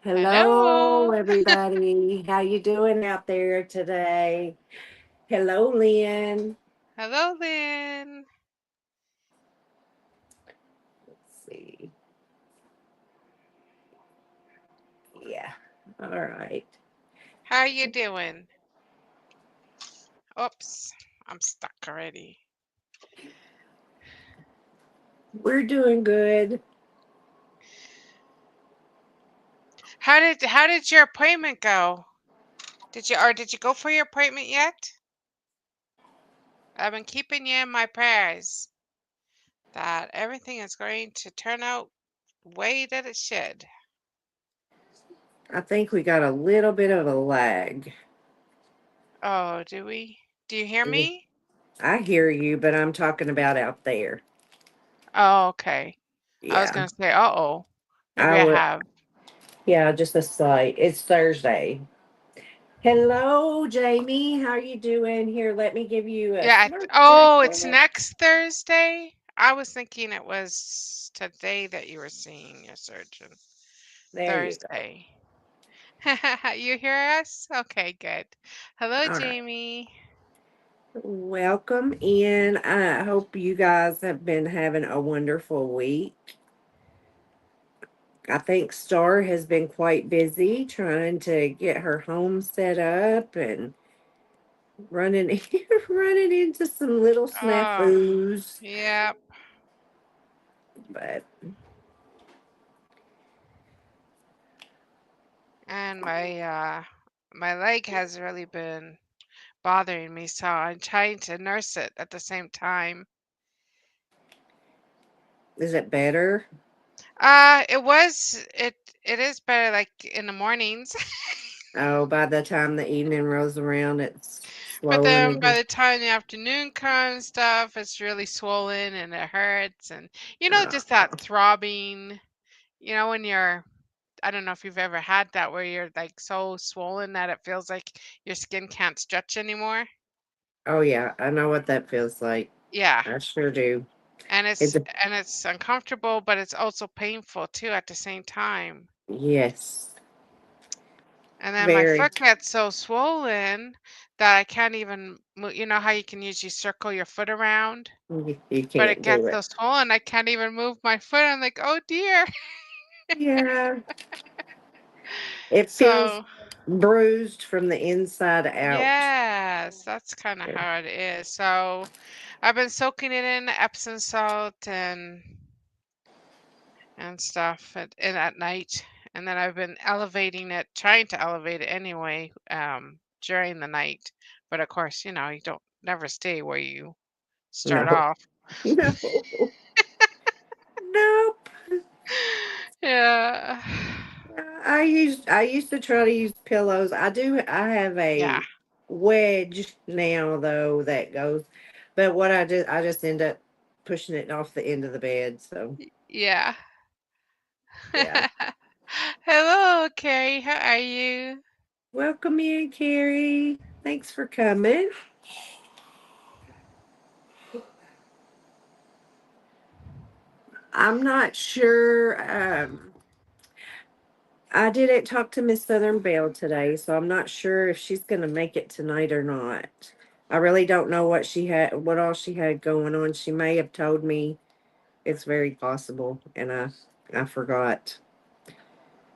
Hello, Hello. everybody. How you doing out there today? Hello, Lynn. Hello, Lynn. Let's see. Yeah. All right. How are you doing? Oops, I'm stuck already. We're doing good. How did your appointment go? Did you go for your appointment yet? I've been keeping you in my prayers that everything is going to turn out the way that it should. I think we got a little bit of a lag. Oh, do we? Do you hear Yeah. me? I hear you, but I'm talking about out there. Oh, okay. I was Yeah. gonna say, uh-oh, maybe I I would. have. Yeah, just a slight. It's Thursday. Hello, Jamie. How you doing? Here, let me give you a Yeah. slurp Oh, it's circle. next Thursday. I was thinking it was today that you were seeing your surgeon. There you go. Thursday. You hear us? Okay, good. Hello, All right. Jamie. Welcome in. I hope you guys have been having a wonderful week. I think Star has been quite busy trying to get her home set up and running running into some little Oh, snafus. yeah. But And my leg has really been bothering me, so I'm trying to nurse it at the same time. is it better? It is better like in the mornings. Oh, by the time the evening rolls around, it's But swollen then by again. the time the afternoon comes, stuff, it's really swollen and it hurts. And, just that Oh, throbbing, when I don't know if you've ever had that where you're like so swollen that it feels like your skin can't stretch anymore. oh yeah, I know what that feels like. Yeah. I sure do. And It's it's a and it's uncomfortable, but it's also painful too at the same time. yes, And then my very. foot gets so swollen that I can't even move. You know how you can usually circle your foot around? You But it can't do gets it. so swollen, I can't even move my foot. I'm like, "Oh dear." Yeah, it feels So, bruised from the inside out. yes, that's kinda how it is. So, I've been soaking it in Epsom salt and stuff at night, and then I've been elevating it, trying to elevate it anyway, during the night. But of course, you don't never stay where you start No, off. no, nope. Yeah. I used to try to use pillows. I have Yeah. a wedge now though that goes, but what I just end up pushing it off the end of the bed. So Yeah. yeah. Hello, Carrie. How are you? Welcome in, Carrie. Thanks for coming. I'm not sure. I didn't talk to Miss Southern Belle today, so I'm not sure if she's going to make it tonight or not. I really don't know what all she had going on. She may have told me. It's very possible, and I forgot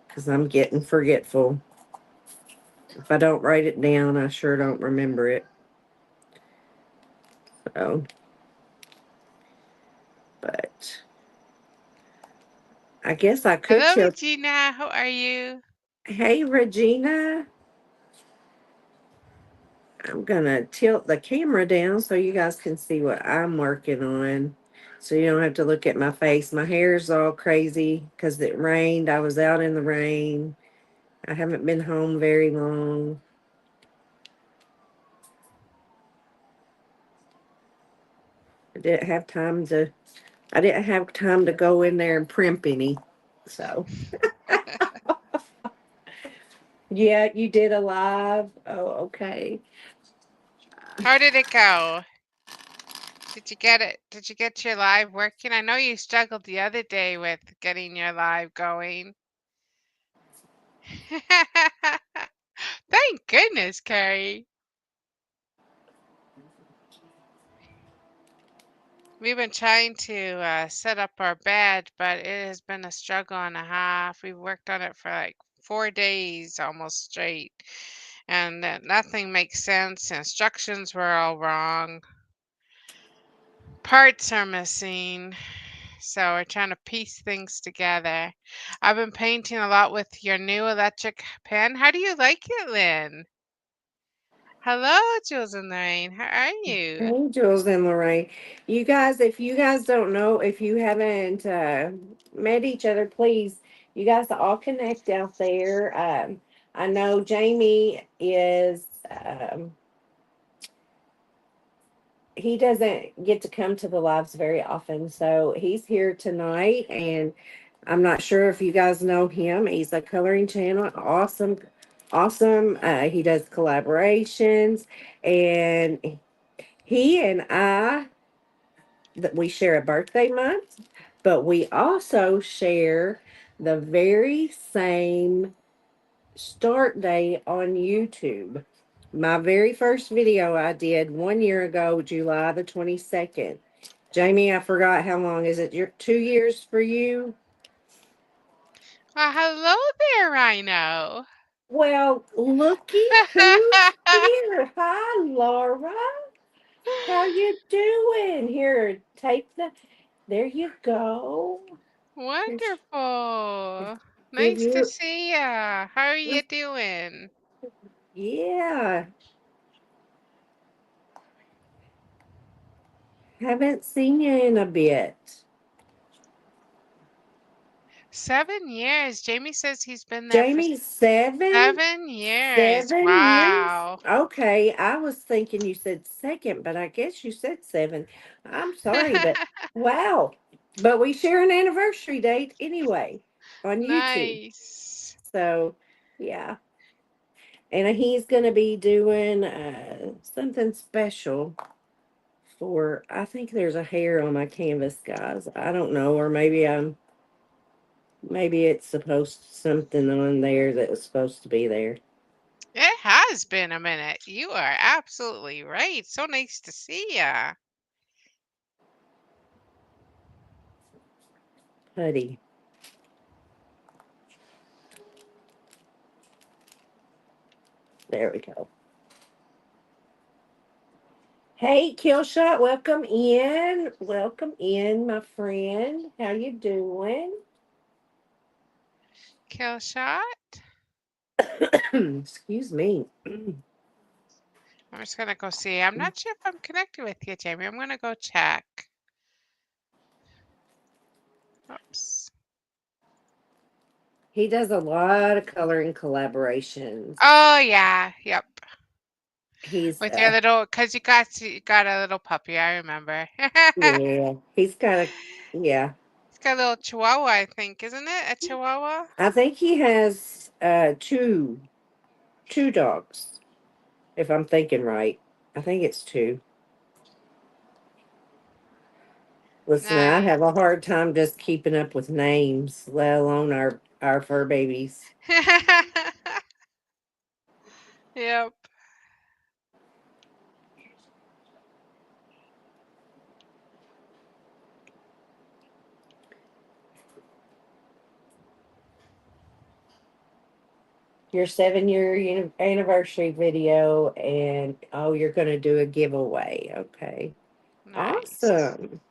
because I'm getting forgetful. If I don't write it down, I sure don't remember it. So, but I guess I could Hello, tell. Regina. How are you? Hey, Regina, I'm gonna tilt the camera down so you guys can see what I'm working on. So you don't have to look at my face. My hair's all crazy because it rained. I was out in the rain. I haven't been home very long. I didn't have time to I didn't have time to go in there and primp any. So yeah, you did a live. Oh, okay. How did it go? Did you get it? Did you get your live working? I know you struggled the other day with getting your live going. Thank goodness, Carrie. We've been trying to set up our bed, but it has been a struggle and a half. We've worked on it for like 4 days almost straight, and nothing makes sense. Instructions were all wrong. Parts are missing. So we're trying to piece things together. I've been painting a lot with your new electric pen. How do you like it, Lynn? Hello, Jules and Lorraine. How are you? Hey, Jules and Lorraine. You guys, if you guys don't know, if you haven't met each other, please, you guys all connect out there. I know Jamie is, he doesn't get to come to the lives very often. So he's here tonight. And I'm not sure if you guys know him. He's a coloring channel. Awesome. Awesome. He does collaborations. And he and I, that we share a birthday month, but we also share the very same start day on YouTube. My very first video I did 1 year ago, July the 22nd. Jamie, I forgot how long is it? 2 years for you? Well, hello there, Rhino. Well, looky who's here. Hi, Laura. How you doing? Here, take the. There you go. Here's, Wonderful. give Nice to you. see ya. How are you doing? Yeah, haven't seen you in a bit. 7 years. Jamie says he's been there for Jamie, 7? 7 years. 7 years? Wow. Okay, I was thinking you said second, but I guess you said 7. I'm sorry, but wow. But we share an anniversary date anyway on YouTube. Nice. So, yeah. And he's going to be doing something special for, I think there's a hair on my canvas, guys. I don't know, or maybe it's supposed something on there that was supposed to be there. It has been a minute. You are absolutely right. So nice to see ya. Putty. There we go. Hey, Killshot, welcome in. Welcome in, my friend. How you doing? Killshot. Excuse me. I'm just gonna go see. I'm not sure if I'm connected with you, Jamie. I'm gonna go check. Oops. He does a lot of coloring collaborations. Oh yeah. Yep. He's With your little, cause you got a little puppy. I remember. yeah, he's got a yeah. It's got a little chihuahua, I think, isn't it? A chihuahua? I think he has two dogs, if I'm thinking right. I think it's two. Listen, I have a Nice. hard time just keeping up with names, let alone our fur babies. Yep. Your 7 year anniversary video, and oh, you're going to do a giveaway. Okay. Nice. Awesome.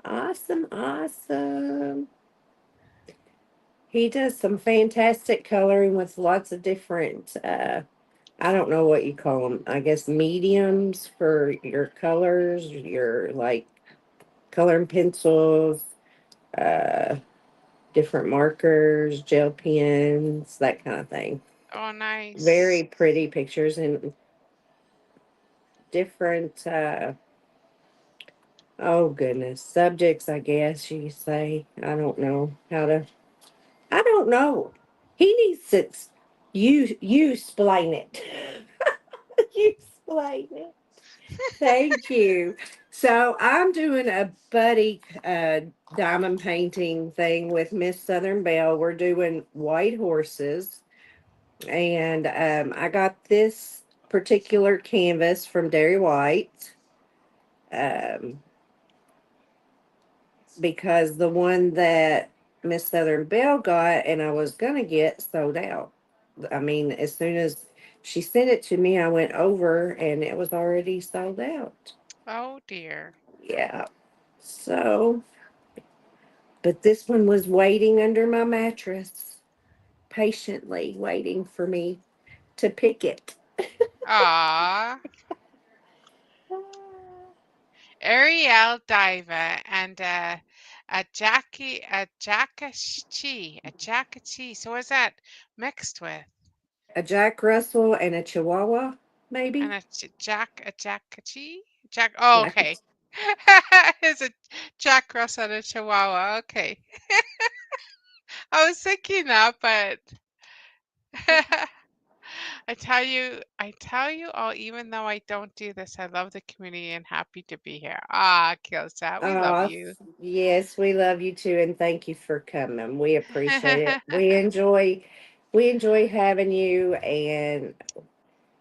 Awesome. Awesome. He does some fantastic coloring with lots of different, I don't know what you call them. I guess mediums for your colors, your like coloring pencils, uh, different markers, gel pens, that kind of thing. Oh, nice. Very pretty pictures and different, oh goodness, subjects, I guess you say. I don't know how to, I don't know. He needs to, you explain it. You explain it. Thank you. So I'm doing a buddy diamond painting thing with Miss Southern Belle. We're doing white horses, and I got this particular canvas from Dairy White um, because the one that Miss Southern Belle got and I was gonna get sold out. I mean, as soon as she sent it to me, I went over and it was already sold out. Oh dear. Yeah. So, but this one was waiting under my mattress, patiently waiting for me to pick it. Ah. Ariel Diva and a Jackachi. So what's that mixed with? A Jack Russell and a Chihuahua, And maybe? a Jackachi? Oh, Jack. okay. It's a Jack Russell and a Chihuahua. Okay. I was thinking that, but I tell you all, even though I don't do this, I love the community and happy to be here. Ah, Killshot, we love Oh, you. yes, we love you too, and thank you for coming. We appreciate it. We enjoy having you, and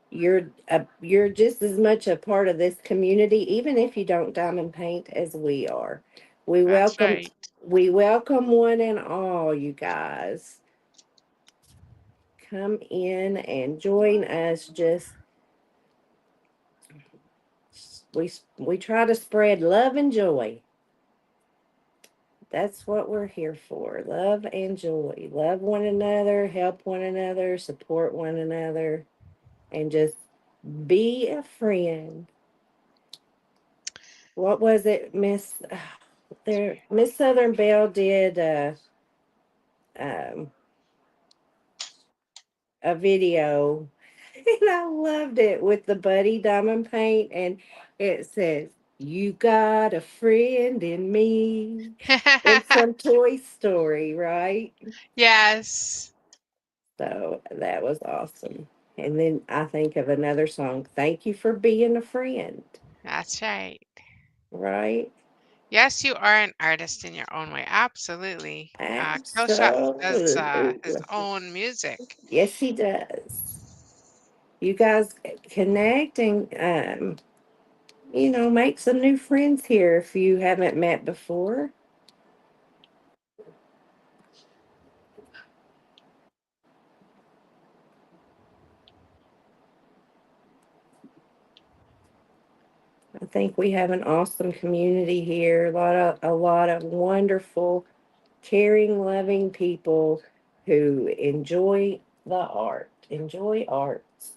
you're just as much a part of this community, even if you don't diamond paint as we are. We That's welcome right. we welcome one and all. You guys come in and join us. Just we try to spread love and joy. That's what we're here for. Love and joy. Love one another, help one another, support one another, and just be a friend. What was it, Miss? There, Miss Southern Belle did um, a video, and I loved it with the Buddy Diamond Paint, and it says, "You got a friend in me." It's from Toy Story, right? Yes, So that was awesome. And then I think of another song, "Thank You for Being a Friend," that's right. right? Yes, you are an artist in your own way. Absolutely. Killshot does Absolutely. his own music. Yes, he does. You guys connect and make some new friends here if you haven't met before. I think we have an awesome community here. A lot of wonderful, caring, loving people who enjoy the art. Enjoy arts.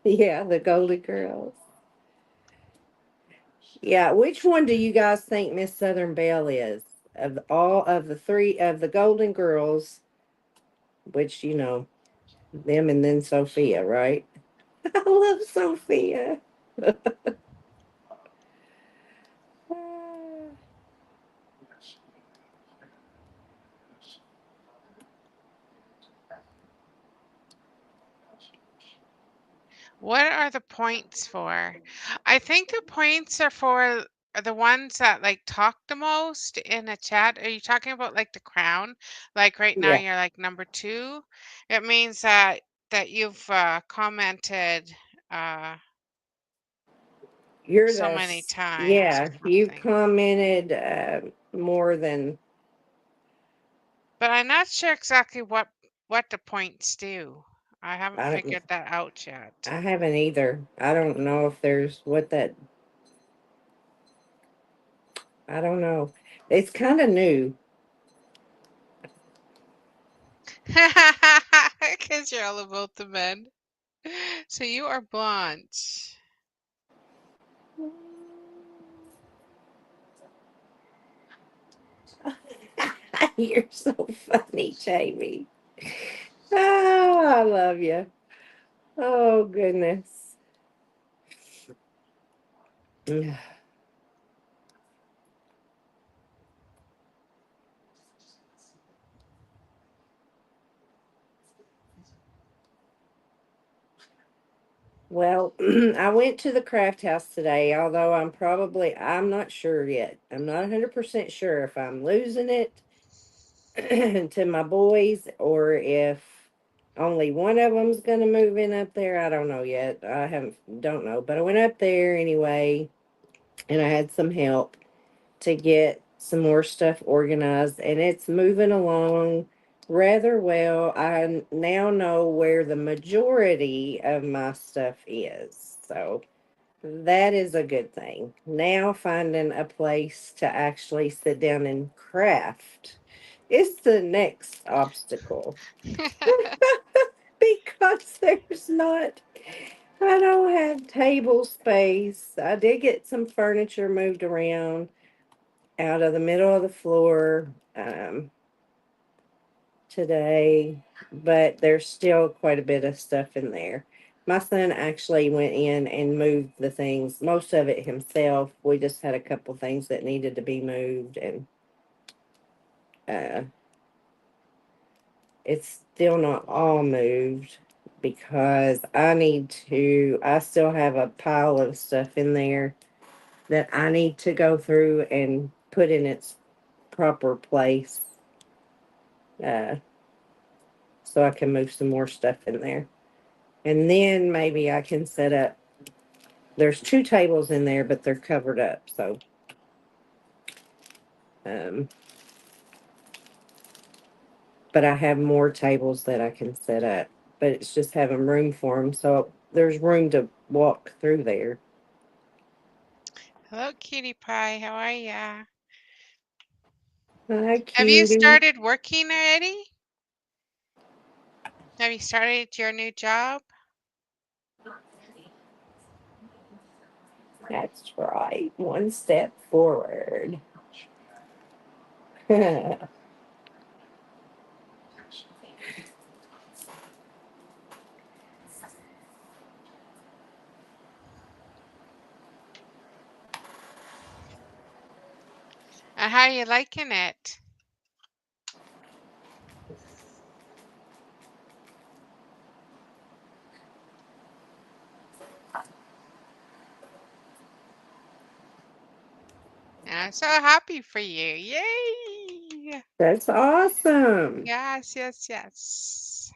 Yeah, the Golden Girls. Yeah, which one do you guys think Miss Southern Belle is? Of all of the three of the Golden Girls, which them and then Sophia, right? I love Sophia. What are the points for? I think the points are the ones that like talk the most in a chat. Are you talking about like the crown? Like right now Yeah, you're like number two. It means that you've commented uh you're so the many times or yeah. You something. commented more than But I'm not sure exactly what the points do. I haven't I don't. figured that out yet. I haven't either. I don't know if there's what that. I don't know. It's kind of new. Because you're all about the men. So you are Blanche. You're so funny, Jamie. Oh, I love you. Oh goodness. Well, I went to the craft house today, although I'm not sure yet. I'm not 100% sure if I'm losing it to my boys or if only one of them's going to move in up there. I don't know yet. Don't know. But I went up there anyway and I had some help to get some more stuff organized, and it's moving along rather well. I now know where the majority of my stuff is. So that is a good thing. Now finding a place to actually sit down and craft is the next obstacle because I don't have table space. I did get some furniture moved around out of the middle of the floor today, but there's still quite a bit of stuff in there. My son actually went in and moved the things, most of it himself. We just had a couple things that needed to be moved, and uh, it's still not all moved because I still have a pile of stuff in there that I need to go through and put in its proper place. Uh, so I can move some more stuff in there. And then maybe I can set up. There's two tables in there, but they're covered up. So, um, but I have more tables that I can set up. But it's just having room for them. So there's room to walk through there. Hello, cutie pie. How are ya? Hi, Have you cutie. started working already? Have you started your new job? That's right. One step forward. That's And how are you liking it? I'm so happy for you. Yay! awesome. Yes, yes, yes.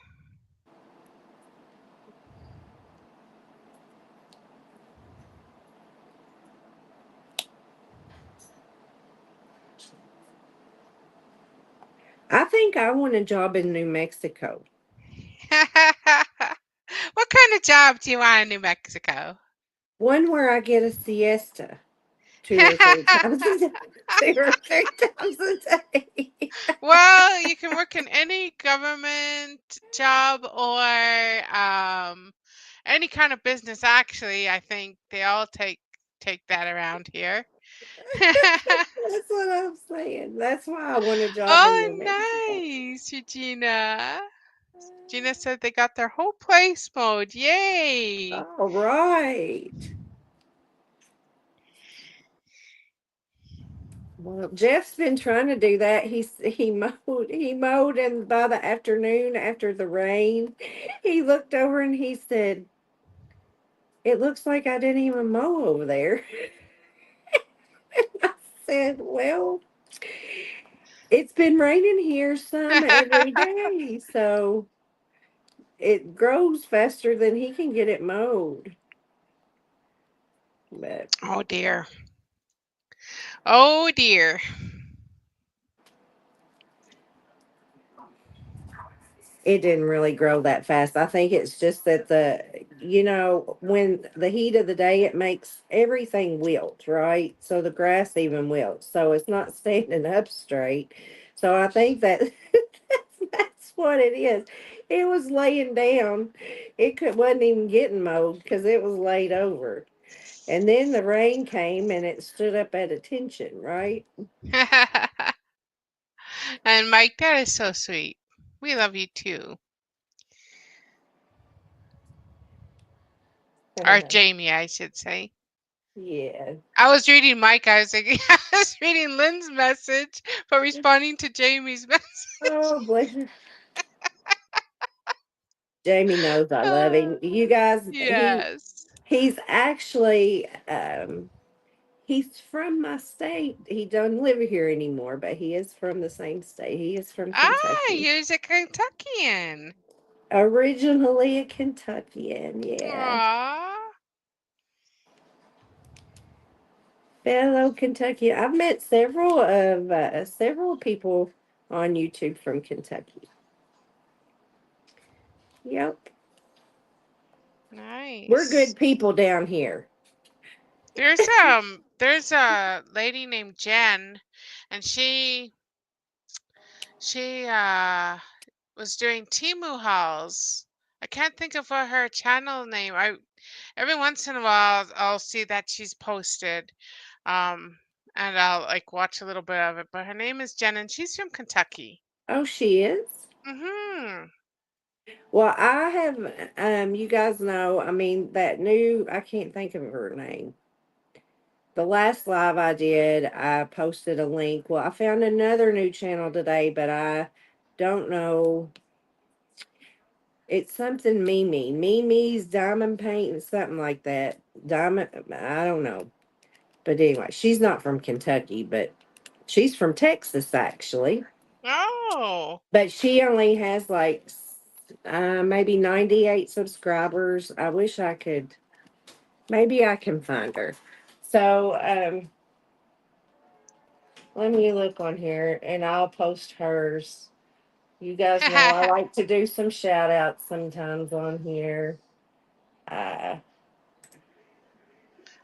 I think I want a job in New Mexico. What kind of job do you want in New Mexico? One where I get a siesta 2 or 3 times a day. 2 or 3 times a day. Well, you can work in any government job or any kind of business. Actually, I think they all take that around here. That's what I'm saying. That's why I want a job in New Oh, Mexico. nice, Regina. Gina said they got their whole place mowed. Yay! All right. Well, Jeff's been trying to do that. He mowed, and by the afternoon after the rain, he looked over and he said, "It looks like I didn't even mow over there." I said, "Well, it's been raining here some every day, so it grows faster than he can get it mowed." But Oh dear. Oh dear. it didn't really grow that fast. I think it's just that when the heat of the day, it makes everything wilt, right? So the grass even wilts. So it's not standing up straight. So I think that that's what it is. It was laying down. Wasn't even getting mowed because it was laid over. And then the rain came and it stood up at attention, right? And Mike, that is so sweet. We love you too. Or Jamie, I should say. Yeah. I was reading Mike. I was like, I was reading Lynn's message, but responding to Jamie's message. Oh, bless you. Jamie knows I love him. You guys, Yes. He's actually he's from my state. He doesn't live here anymore, but he is from the same state. He is from Ah, Kentucky. you're a Kentuckian. Originally a Kentuckian, yeah. Aw. Fellow Kentuckian. I've met several people on YouTube from Kentucky. Yep. We're Nice. good people down here. There's a lady named Jen, and she was doing Temu hauls. I can't think of what her channel name. I Every once in a while I'll see that she's posted, um, and I'll like watch a little bit of it. But her name is Jen, and she's from Kentucky. Oh, she is? Mhm. Well, I have, you guys know, I mean, that new, I can't think of her name. The last live I did, I posted a link. Well, I found another new channel today, but I don't know. It's something Mimi. Mimi's Diamond Paint, something like that. Diamond, I don't know. But anyway, she's not from Kentucky, but she's from Texas, actually. Oh. But she only has like maybe 98 subscribers. I wish I could, maybe I can find her. So let me look on here and I'll post hers. You guys know I like to do some shout outs sometimes on here. Uh,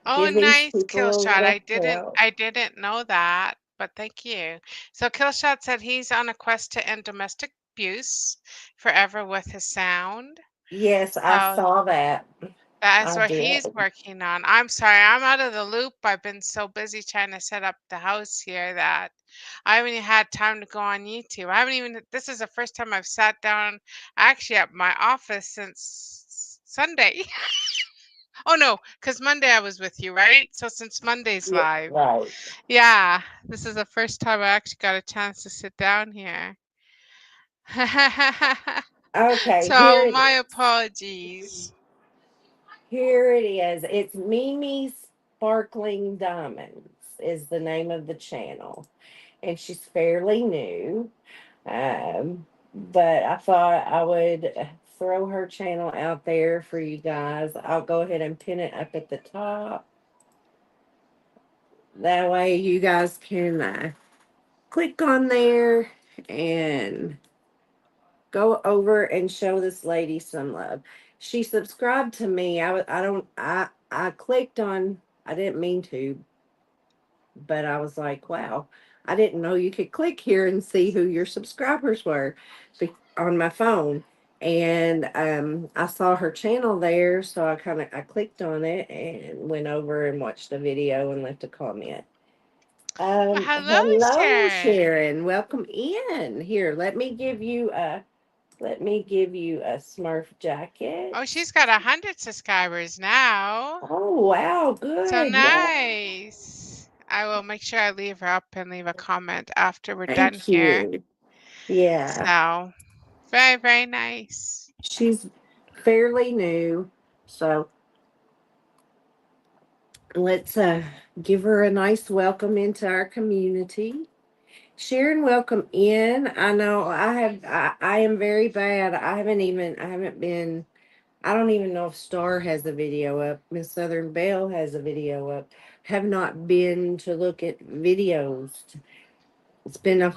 Oh, give these nice, people a Killshot. little help. I didn't know that, but thank you. So Killshot said he's on a quest to end domestic abuse forever with his sound. Yes, I So saw that. that's I what he's did. working on. I'm sorry, I'm out of the loop. I've been so busy trying to set up the house here that I haven't even had time to go on YouTube. I haven't even, this is the first time I've sat down actually at my office since Sunday. Oh no, because Monday I was with you, right? So since Monday's Yeah, live. right. Yeah, this is the first time I actually got a chance to sit down here. Okay, here So it my is. apologies. Here it is. It's Mimi's Sparkling Diamonds is the name of the channel. And she's fairly new. But I thought I would throw her channel out there for you guys. I'll go ahead and pin it up at the top. That way you guys can click on there and go over and show this lady some love. She subscribed to me. I don't I clicked on, I didn't mean to, but I was like, wow, I didn't know you could click here and see who your subscribers were on my phone. And I saw her channel there, so I clicked on it and went over and watched a video and left a comment. Well, hello, Hello, Sharon. Sharon. Welcome in. Here, let me give you a Smurf jacket. Oh, she's got 100 subscribers now. Oh, wow, So good. Yeah. nice. I will make sure I leave her up and leave a comment after we're done Thank here. you. Yeah. So very, very nice. She's fairly new, so let's give her a nice welcome into our community. Sharon, welcome in. I know I am very bad. I haven't been, I don't even know if Star has a video up. Miss Southern Belle has a video up. Have not been to look at videos. It's been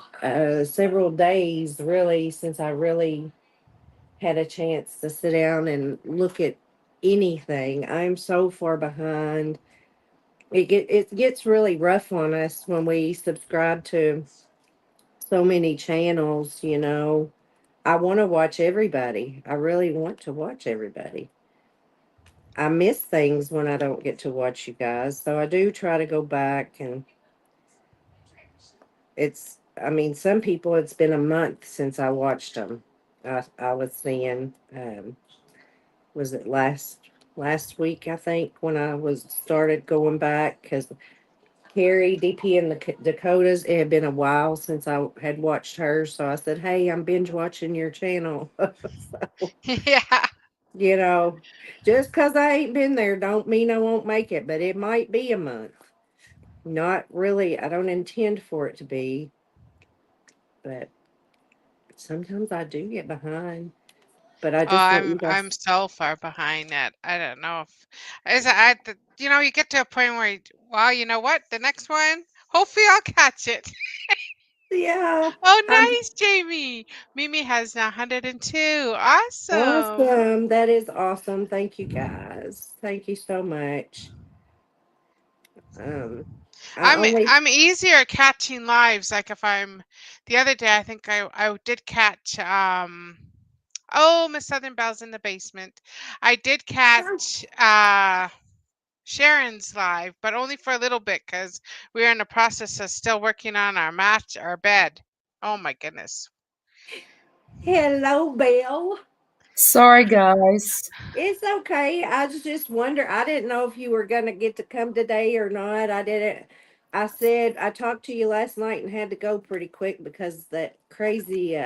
several days really since I really had a chance to sit down and look at anything. I'm so far behind. It gets really rough on us when we subscribe to so many channels, you know. I want to watch everybody. I really want to watch everybody. I miss things when I don't get to watch you guys. So I do try to go back and I mean, some people it's been a month since I watched them. I was seeing, was it last week, I think, when I was started going back because Carrie, DP, and the Dakotas, it had been a while since I had watched her. So I said, hey, I'm binge watching your channel. So, Yeah. You know, just because I ain't been there don't mean I won't make it, but it might be a month. Not really. I don't intend for it to be, but sometimes I do get behind. But I Oh, just want you I'm guys. so far behind that. I don't know if is I you know, you get to a point where well, you know what? The next one, hopefully I'll catch it. Yeah, Oh, I'm nice, Jamie. Mimi has 102. Awesome. awesome. That is awesome. Thank you guys. Thank you so much. Um, I only I'm easier at catching lives. Like if I'm the other day, I think I did catch oh, Miss Southern Bell's in the basement. I did catch Sharon's live, but only for a little bit because we were in the process of still working on our bed. Oh my goodness. hello, Bill. Sorry, guys. It's okay. I was just wonder. I didn't know if you were gonna get to come today or not. I didn't. I said I talked to you last night and had to go pretty quick because that crazy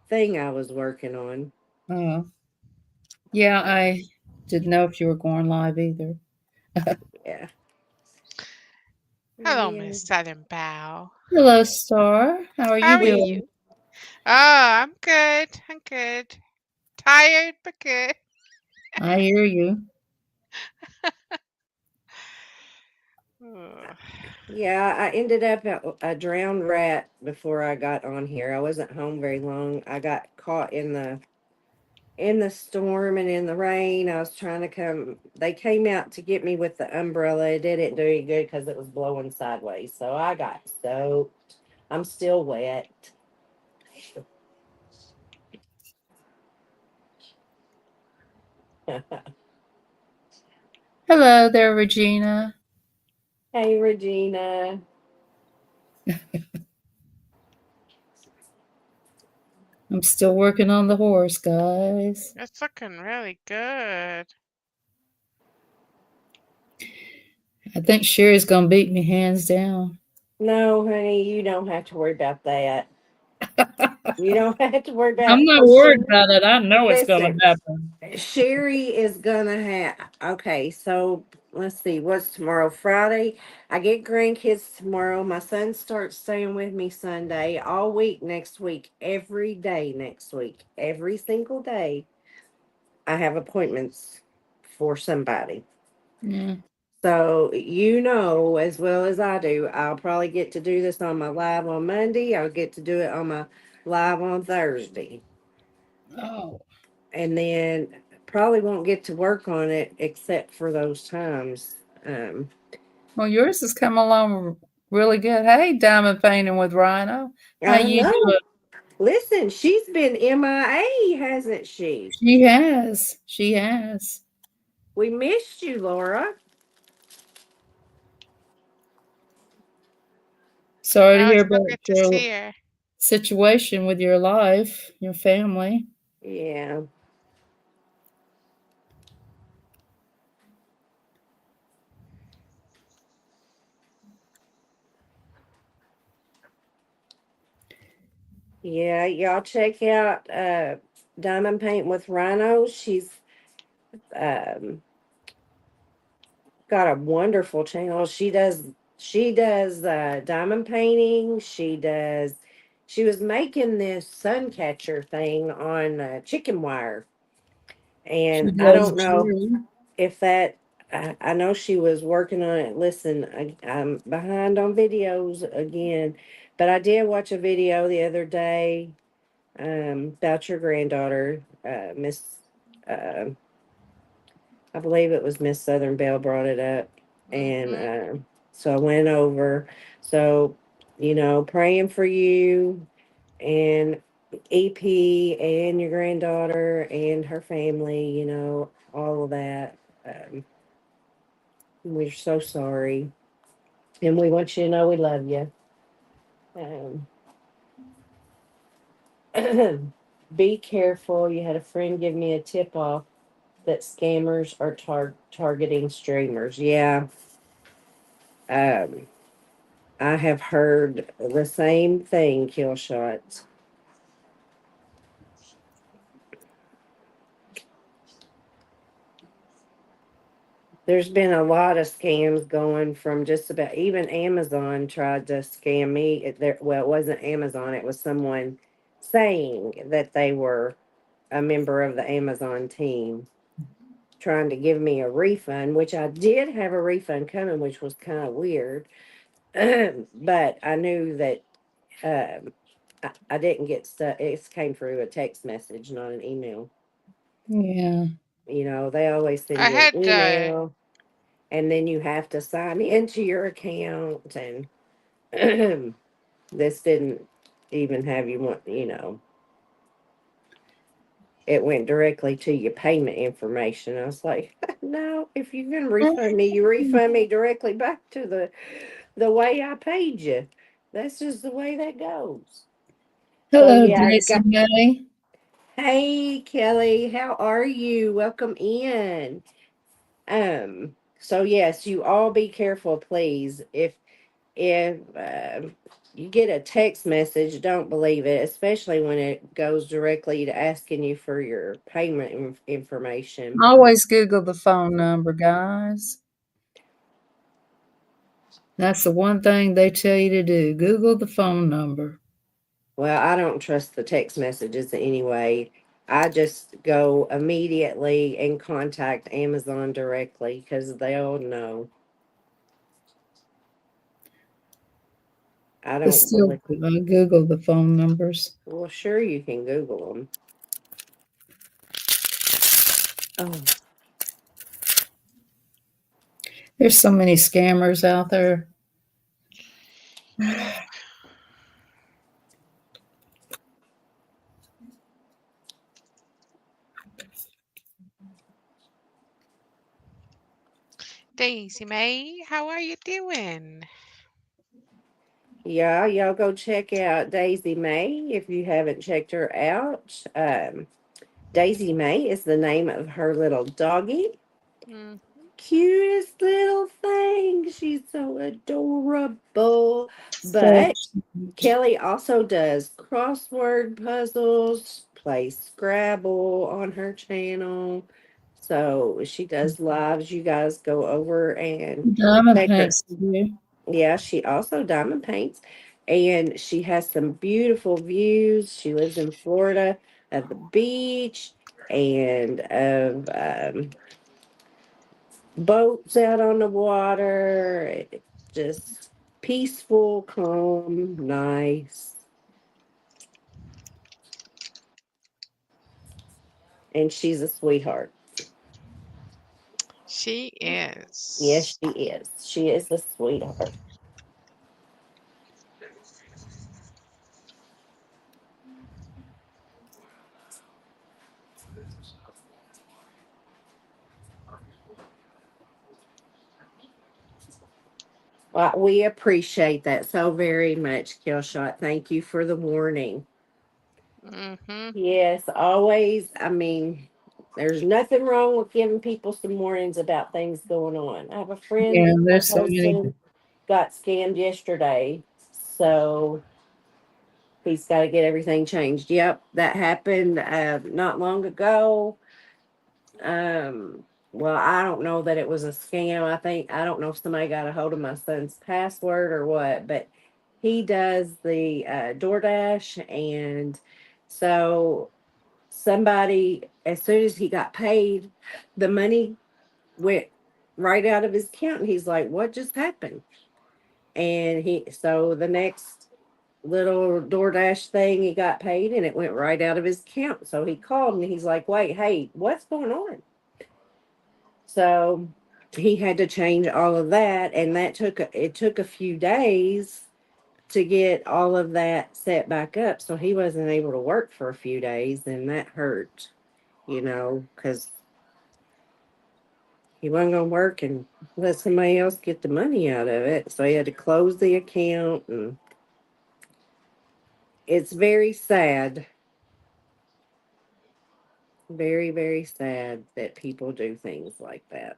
thing I was working on. Uh, yeah, I didn't know if you were going live either. Yeah. Hello, Yeah. Miss Southern Belle. Hello, Star. How are How you are We doing? you? Oh, I'm good. I'm good. Tired, but good. I hear you. Ugh. Yeah, I ended up a drowned rat before I got on here. I wasn't home very long. I got caught in the storm and in the rain. I was trying to come. They came out to get me with the umbrella. It didn't do any good because it was blowing sideways. So I got soaked. I'm still wet. Hello there, Regina. Hey, Regina. I'm still working on the horse, guys. It's looking really good. I think Sherry's gonna beat me hands down. No, honey, you don't have to worry about that. You don't have to worry about I'm it not because worried about it. I know it's gonna listen, happen. Sherry is gonna have. Okay, so let's see. What's tomorrow? Friday. I get grandkids tomorrow. My son starts staying with me Sunday. All week next week. Every day next week. Every single day. I have appointments for somebody. Yeah. So you know as well as I do. I'll probably get to do this on my live on Monday. I'll get to do it on my live on Thursday. Oh. And then probably won't get to work on it except for those times. Um, Well, yours has come along really good. Hey, diamond painting with Rhino. How I you know. doing? Listen, she's been MIA, hasn't she? She has. She has. We missed you, Laura. Sorry to Oh, hear it's so about good to your see her. situation with your life, your family. Yeah. Yeah, y'all check out Diamond Paint with Rhino. She's um, got a wonderful channel. She does diamond painting. She was making this sun catcher thing on chicken wire. She And I does don't know jewelry. if that I know she was working on it. Listen, I'm behind on videos again, but I did watch a video the other day about your granddaughter, Miss. Uh, I believe it was Miss Southern Belle brought it up, and Mm-hmm. so I went over. So, praying for you and EP and your granddaughter and her family. All of that. We're so sorry, and we want you to know we love you. Um, be careful. You had a friend give me a tip off that scammers are targeting streamers. Yeah, um, I have heard the same thing. Killshot. There's been a lot of scams going from just about, even Amazon tried to scam me. Well, it wasn't Amazon, it was someone saying that they were a member of the Amazon team trying to give me a refund, which I did have a refund coming, which was kind of weird. But I knew that I didn't get stuff. It came through a text message, not an email. Yeah. You know, they always send I you an had email and then you have to sign into your account. And this didn't even have you want, it went directly to your payment information. I was like, no, if you're going to refund me, you refund me directly back to the way I paid you. That's just the way that goes. So Hello, yeah, Daisy May. hey Kelly, how are you? Welcome in. So yes, you all be careful, please. If you get a text message, don't believe it, especially when it goes directly to asking you for your payment information. Always Google the phone number, guys. That's the one thing they tell you to do. Google the phone number. Well, I don't trust the text messages anyway. I just go immediately and contact Amazon directly because they'll know. I But don't still, believe. Google the phone numbers. Well, sure, you can Google them. Oh, There's so many scammers out there. Yep. Daisy May, how are you doing? yeah, y'all go check out Daisy May if you haven't checked her out. Daisy May is the name of her little doggy. Mm, Cutest little thing. She's so adorable. So But Kelly also does crossword puzzles, plays Scrabble on her channel. So she does lives. You guys go over and diamond check her. pants too. Yeah, she also diamond paints and she has some beautiful views. She lives in Florida at the beach and of boats out on the water. Just peaceful, calm, nice. And she's a sweetheart. she Yes, is. she is. She is a sweetheart. Well, we appreciate that so very much, Killshot. Thank you for the warning. Mm-hmm. Yes, always. I mean, there's nothing wrong with giving people some warnings about things going on. I have a friend Yeah, that her there's so many. husband got scammed yesterday. So he's got to get everything changed. Yep, that happened not long ago. Well, I don't know that it was a scam. I don't know if somebody got a hold of my son's password or what, but he does the DoorDash, and so somebody, as soon as he got paid, the money went right out of his account, and he's like, "What just happened?" And so the next little DoorDash thing, he got paid and it went right out of his account. So he called and he's like, wait, hey, what's going on? So he had to change all of that. And it took a few days to get all of that set back up. So he wasn't able to work for a few days and that hurt, because he wasn't going to work and let somebody else get the money out of it. So he had to close the account, and it's very sad. Very, very sad that people do things like that.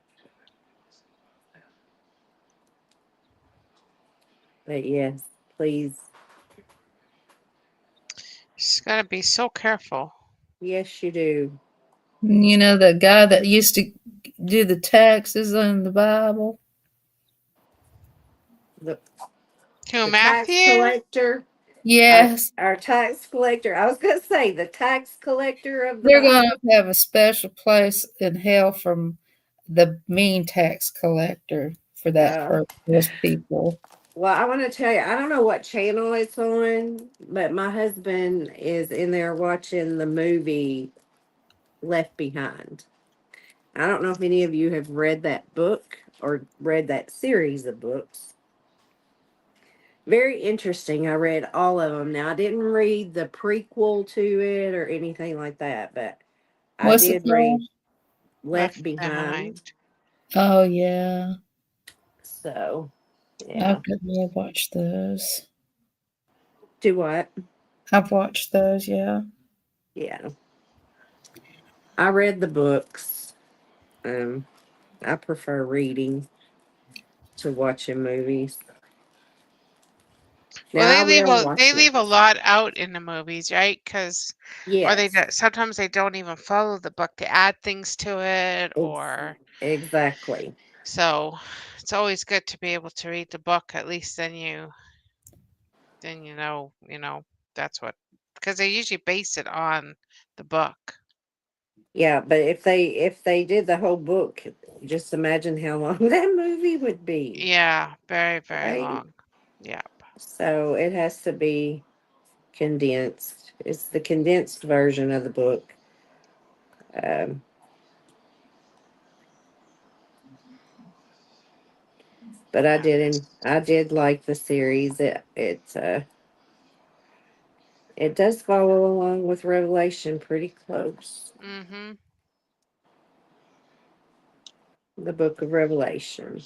But yes, please. She's got to be so careful. Yes, you do. You know, the guy that used to do the taxes in the Bible. The Who, the tax Matthew? collector, Yes, our tax collector. I was gonna say the tax collector of the they're going Bible. to have a special place in hell from the mean tax collector for that Uh, for those people. well, I want to tell you, I don't know what channel it's on, but my husband is in there watching the movie Left Behind. I don't know if any of you have read that book or read that series of books. Very interesting. I read all of them. Now, I didn't read the prequel to it or anything like that, but I What's it did called? read Left Left Behind. behind. Oh yeah, So, I've yeah. watched those. Do what? I've watched those. Yeah. Yeah. I read the books. Um, I prefer reading to watching movies. Well, Now, I will watch they leave a movies. lot out in the movies, right? Because or Yes. sometimes they don't even follow the book. They add things to it, Ex- or exactly. so it's always good to be able to read the book. At least then you know that's what because they usually base it on the book. Yeah, but if they did the whole book, just imagine how long that movie would be, Yeah, very, very right? long. Yeah. So it has to be condensed. It's the condensed version of the book. Um, but I Yeah. didn't. I did like the series. It does follow along with Revelation pretty close. Mhm. The book of Revelation.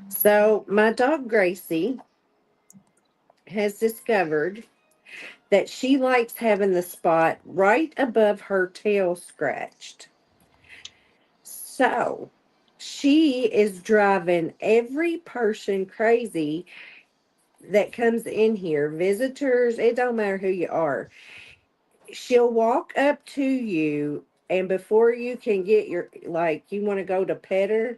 So my dog Gracie has discovered that she likes having the spot right above her tail scratched. So she is driving every person crazy that comes in here, visitors, it don't matter who you are. She'll walk up to you, and before you can get your, like, you want to go to pet her,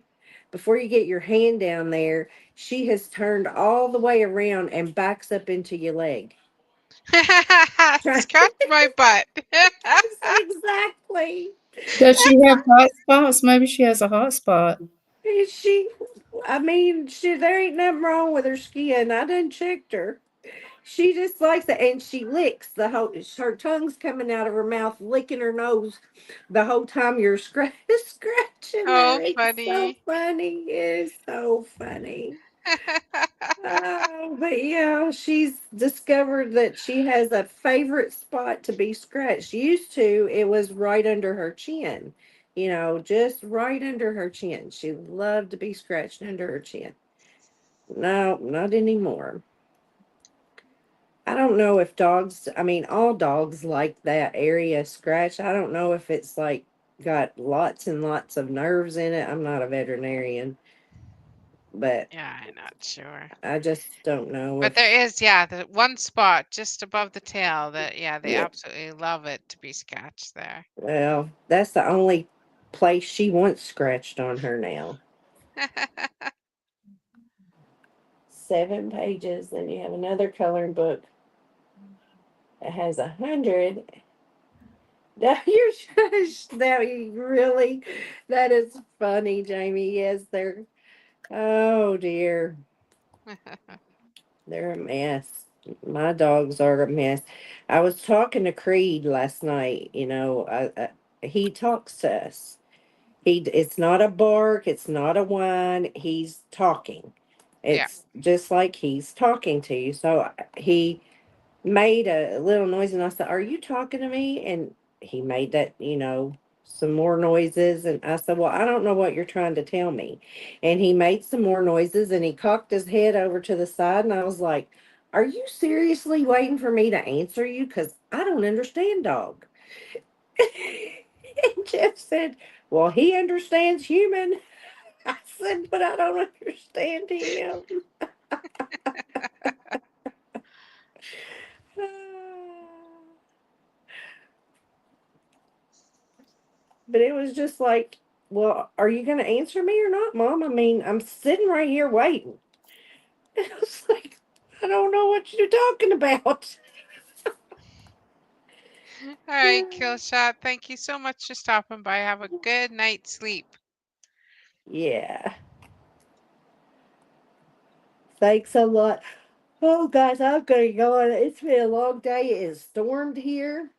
before you get your hand down there, she has turned all the way around and backs up into your leg. Try- Scratch my butt. exactly. Does she have hot spots? Maybe she has a hot spot. She, I mean, there ain't nothing wrong with her skin. I done checked her. She just likes it, and she licks the whole. Her tongue's coming out of her mouth, licking her nose the whole time you're scratching her. Oh, It's so funny. funny. It's so funny. But yeah, she's discovered that she has a favorite spot to be scratched. Used to, it was right under her chin, just right under her chin. She loved to be scratched under her chin. No, not anymore. I don't know if dogs, I mean, all dogs like that area scratched. I don't know if it's like got lots and lots of nerves in it. I'm not a veterinarian, but Yeah, I'm not sure. I just don't know But if, there is, yeah, the one spot just above the tail that, yeah, they yeah, absolutely love it to be scratched there. well, that's the only place she wants scratched on her now. 7 pages, then you have another coloring book that has 100. Now you're just, now you really, that is funny, Jamie. Yes, oh dear. They're a mess. My dogs are a mess. I was talking to Creed last night. He talks to us. It's not a bark. It's not a whine. He's talking. Yeah. It's just like he's talking to you. So he made a little noise, and I said, "Are you talking to me?" And he made that, some more noises, and I said, "Well, I don't know what you're trying to tell me." And he made some more noises, and he cocked his head over to the side, and I was like, "Are you seriously waiting for me to answer you? Because I don't understand dog." And Jeff said, "Well, he understands human." I said, "But I don't understand him." But it was just like, well, are you going to answer me or not, Mom? I mean, I'm sitting right here waiting. And I was like, I don't know what you're talking about. All right, Killshot. Thank you so much for stopping by. Have a good night's sleep. Yeah. Thanks a lot. Oh, guys, I'm going to go on. It's been a long day. It has stormed here.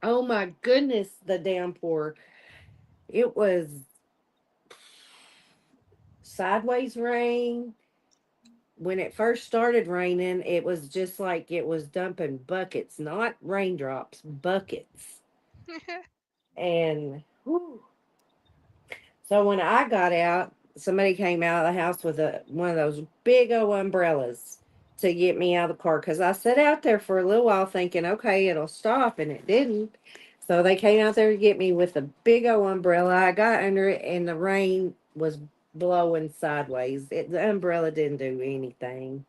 Oh, my goodness, the downpour. It was sideways rain. When it first started raining, it was just like it was dumping buckets, not raindrops, buckets. And whew. So when I got out, somebody came out of the house with one of those big old umbrellas to get me out of the car because I sat out there for a little while thinking, okay, it'll stop, and it didn't. So they came out there to get me with a big old umbrella. I got under it, and the rain was blowing sideways. The umbrella didn't do anything.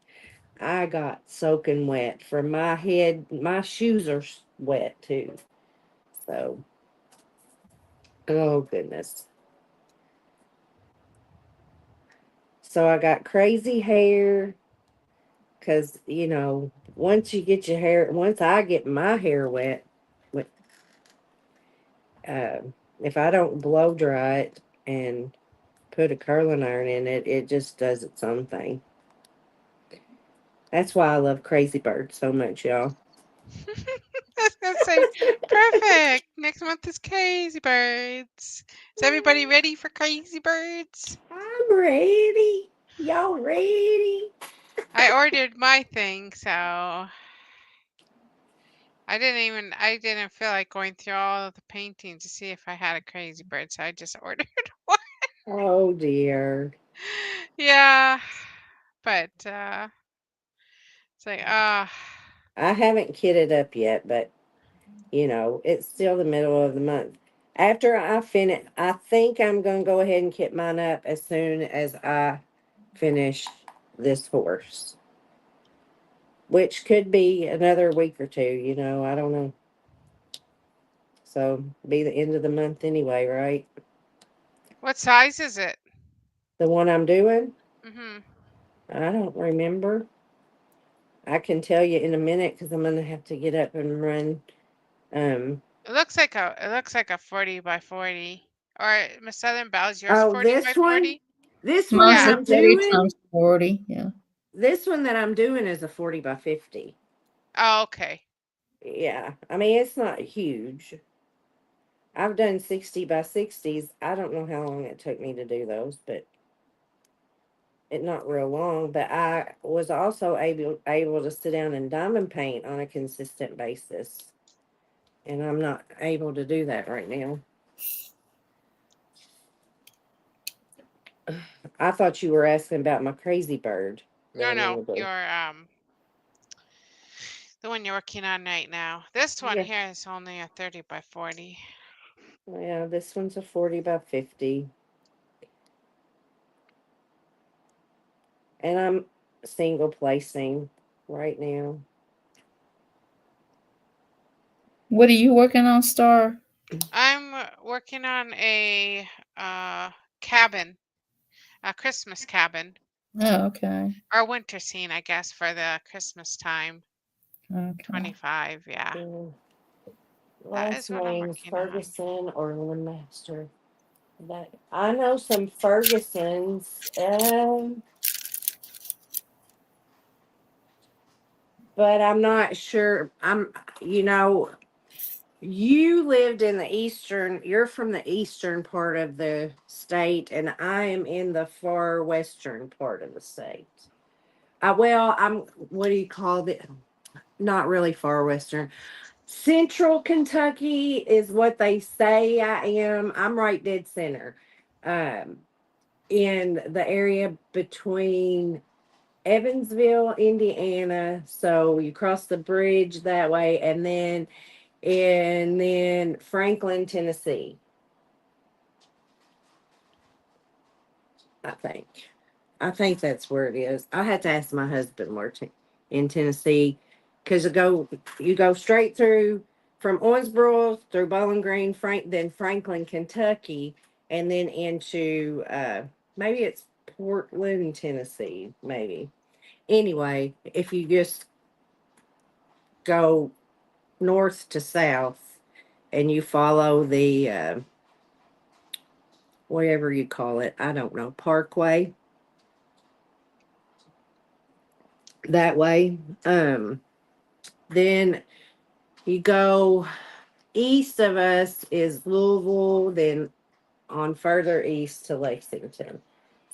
I got soaking wet from my head. My shoes are wet too. So, oh goodness. So I got crazy hair because, once I get my hair wet, with, uh, if I don't blow dry it and put a curling iron in it, it just does its own thing. That's why I love Crazy Bird so much, y'all. I was gonna say, perfect. Next month is Crazy Birds. Is everybody ready for Crazy Birds? I'm ready. Y'all ready? I ordered my thing, so I didn't feel like going through all of the paintings to see if I had a Crazy Bird, so I just ordered one. Oh dear. Yeah, but it's like I haven't kitted up yet, but it's still the middle of the month. After I finish, I think I'm going to go ahead and kit mine up as soon as I finish this horse, which could be another week or two, I don't know. So, be the end of the month anyway, right? what size is it? The one I'm doing, Mhm. I don't remember. I can tell you in a minute because I'm going to have to get up and run. Um, It looks like a 40 by 40. Or Miss Southern Bell's yours oh, 40 by this one, 40? this one Mine's Yeah. a I'm 40 doing, times 40. Yeah. this one that I'm doing is a 40 by 50. Oh, okay. Yeah, I mean, it's not huge. I've done 60 by 60s. I don't know how long it took me to do those, but it not real long. But I was also able to sit down and diamond paint on a consistent basis, and I'm not able to do that right now. I thought you were asking about my crazy bird that No, I'm no, gonna do. you're the one you're working on right now. This one Yeah, here is only a 30 by 40. yeah. This one's a 40 by 50, and I'm single placing right now. What are you working on, Star? I'm working on a cabin, a Christmas cabin, Oh, okay. or winter scene, I guess, for the Christmas time. Okay. 25, yeah. Mm, That last is what I'm name's working on. Ferguson or Lemaster. That I know some Fergusons, but I'm not sure. You know, you lived in the eastern. You're from the eastern part of the state, and I am in the far western part of the state. Well, I'm. What do you call it? Not really far western. Central Kentucky is what they say I am. I'm right dead center. Um, in the area between Evansville, Indiana. So you cross the bridge that way, and then Franklin, Tennessee. I think. I think that's where it is. I had to ask my husband where in Tennessee, because you go straight through from Owensboro through Bowling Green, then Franklin, Kentucky, and then into maybe it's Portland, Tennessee, maybe. Anyway, if you just go north to south and you follow the whatever you call it, I don't know, parkway that way. Then you go east of us is Louisville, then on further east to Lexington.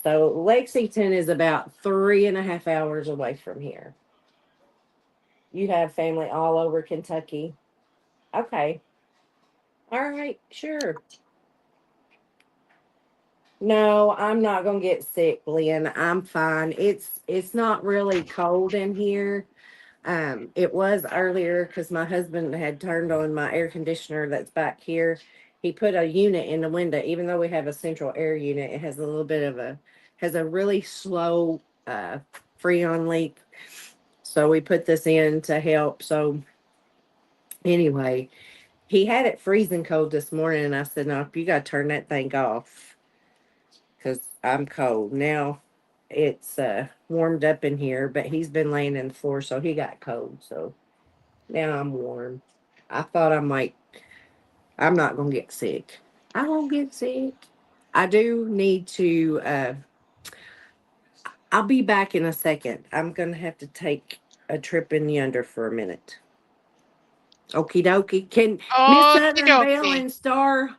So Lexington is about 3.5 hours away from here. You have family all over Kentucky. Okay. All right, sure. No, I'm not gonna get sick, Lynn. I'm fine. It's not really cold in here. It was earlier because my husband had turned on my air conditioner that's back here. He put a unit in the window, even though we have a central air unit, it has a little bit of has a really slow freon leak. So we put this in to help. So anyway, he had it freezing cold this morning, and I said, "No, you got to turn that thing off because I'm cold now." It's warmed up in here, but he's been laying in the floor, so he got cold. So now I'm warm. I thought I might. I'm not gonna get sick. I won't get sick. I do need to. I'll be back in a second. I'm gonna have to take a trip in the under for a minute. Okie dokie. Can Miss Okie Southern Belle dokie. and Star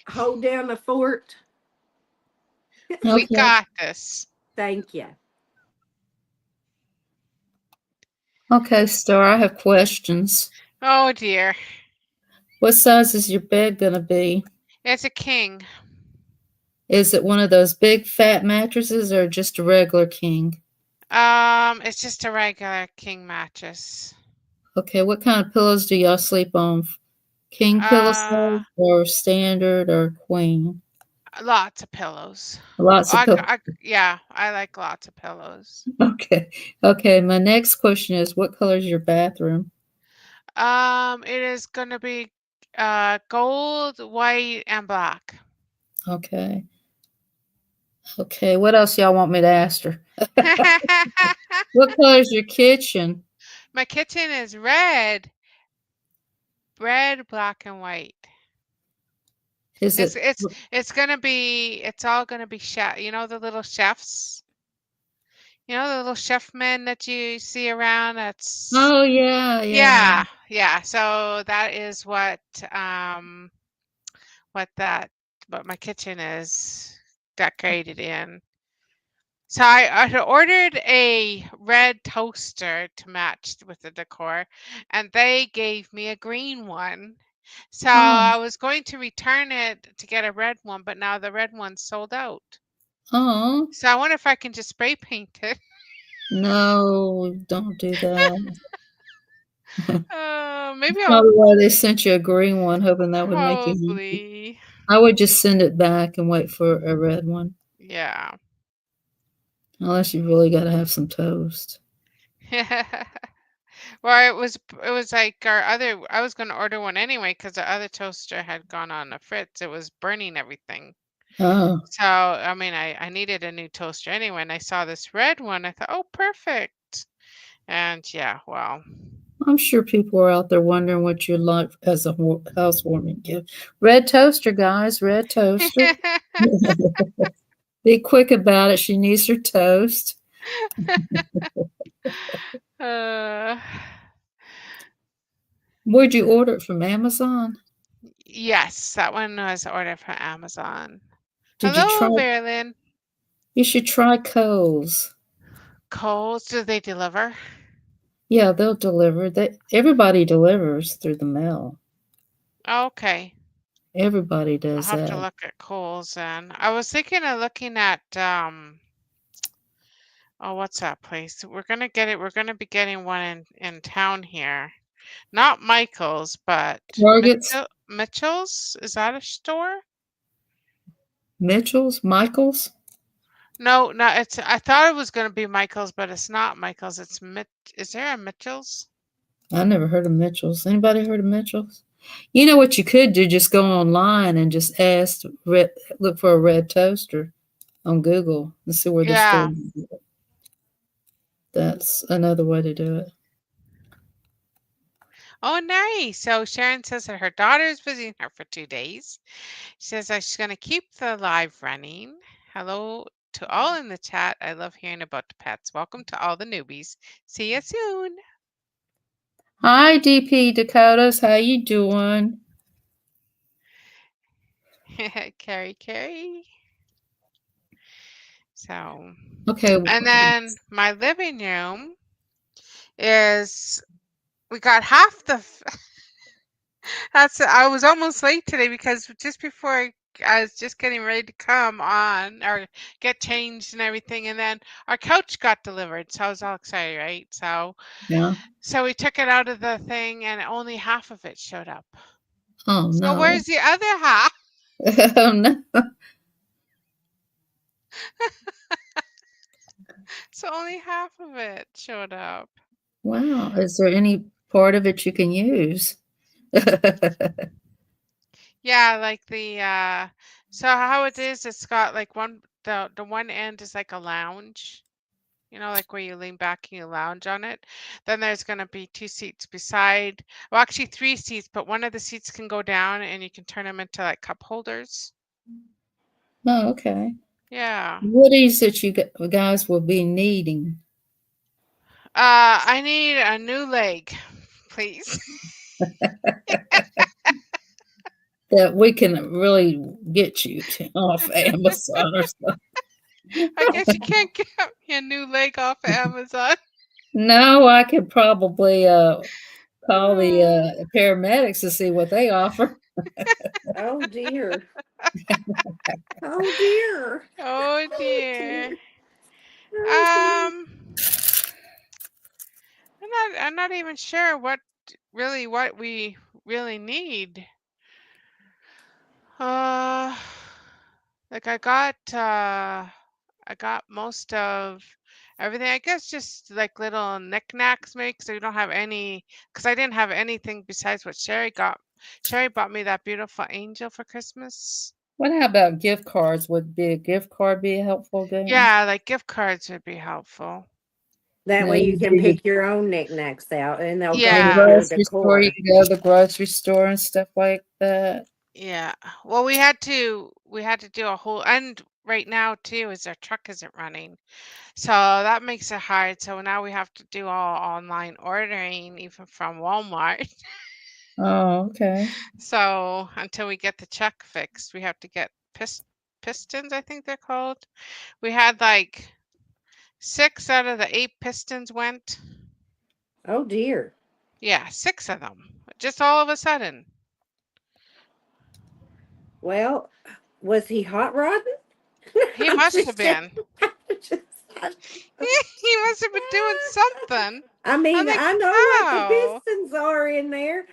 hold down the fort? We Okay. got this. Thank you. Okay, Star, I have questions. Oh dear. What size is your bed going to be? It's a king. Is it one of those big fat mattresses or just a regular king? It's just a regular king mattress. Okay, what kind of pillows do y'all sleep on? King pillow Uh, size or standard or queen? Lots of pillows. Lots of pillows. Yeah, I like lots of pillows. Okay. Okay, my next question is what color is your bathroom? It is gonna be gold, white, and black. Okay. Okay, what else y'all want me to ask her? What color is your kitchen? My kitchen is red, black, and white. Is it It's all gonna be chef. You know the little chefs. You know the little chef men that you see around. That's Oh yeah, yeah. yeah. So that is what that what my kitchen is decorated in. So I had ordered a red toaster to match with the decor, and they gave me a green one. So Oh, I was going to return it to get a red one, but now the red one's sold out. oh. So I wonder if I can just spray paint it. No, don't do that. Maybe I'll Probably why they sent you a green one, hoping that would make you happy. probably. I would just send it back and wait for a red one. Yeah. Unless you really got to have some toast. Well, it was like our other. I was going to order one anyway because the other toaster had gone on the fritz. It was burning everything. Oh, So I mean, I needed a new toaster anyway, and I saw this red one. I thought, oh, perfect. And yeah, well. I'm sure people are out there wondering what you'd like as a housewarming gift. Red toaster, guys, red toaster. Be quick about it. She needs her toast. uh, Where'd you order it from? Amazon? yes, that one was ordered from Amazon. Did you Hello, try? Marilyn. You should try Kohl's. Kohl's, do they deliver? Yeah, they'll deliver. Everybody delivers through the mail. Okay. Everybody I'll does have to that. look at Kohl's then. I was thinking of looking at oh, what's that place? We're gonna be getting one in town here. Not Michael's, but Targets, Mitchell's? Is that a store? Mitchell's, Michael's. No, no, I thought it was gonna be Michael's, but it's not Michael's. It's Is there a Mitchell's? I never heard of Mitchell's. Anybody heard of Mitchell's? You know what you could do? Just go online and just look for a red toaster on Google and see where the store. Yeah. That's another way to do it. Oh, nice. So Sharon says that her daughter is visiting her for 2 days. She says that she's going to keep the live running. Hello to all in the chat. I love hearing about the pets. Welcome to all the newbies. See you soon. Hi, DP Dakotas. How you doing? Carrie. So, Okay. and then my living room is, we got half the, I was almost late today because just before I was just getting ready to come on or get changed and everything, and then our couch got delivered, so I was all excited, right? Yeah. So we took it out of the thing, and only half of it showed up. Oh So no. where's the other half? Oh no. So only half of it showed up. Wow. Is there any part of it you can use? Yeah, like so how it is, it's got like the one end is like a lounge, like where you lean back and you lounge on it. Then there's gonna be 2 seats beside, well, actually 3 seats, but one of the seats can go down and you can turn them into like cup holders. Oh, okay. Yeah. What is it you guys will be needing? I need a new leg, please. That we can really get you off Amazon or something. I guess you can't get me a new leg off of Amazon. No, I could probably call the paramedics to see what they offer. Oh dear. Oh dear. Oh Oh dear. dear. Oh dear. I'm not even sure what we really need. Uh like I got most of everything. I guess just like little knickknacks maybe because we don't have any, because I didn't have anything besides what Sherry got. Sherry bought me that beautiful angel for Christmas. What about gift cards? Would be a gift card be helpful then? Yeah, like gift cards would be helpful. That Now way you you can do pick your own knickknacks out and they'll go the with Yeah. your grocery store. You decor. can go to the grocery store and stuff like that. Yeah. Well, we had to do a whole, and right now too is our truck isn't running. So that makes it hard. So now we have to do all online ordering even from Walmart. Oh, okay. So until we get the truck fixed, we have to get pistons, I think they're called. We had like 6 out of the 8 pistons went. Oh dear. Yeah, 6 of them. Just all of a sudden. Well, was he hot rodding? He I'm must have just, been. just He must have been doing something. I I'm mean, like, I know what the how? pistons are in there.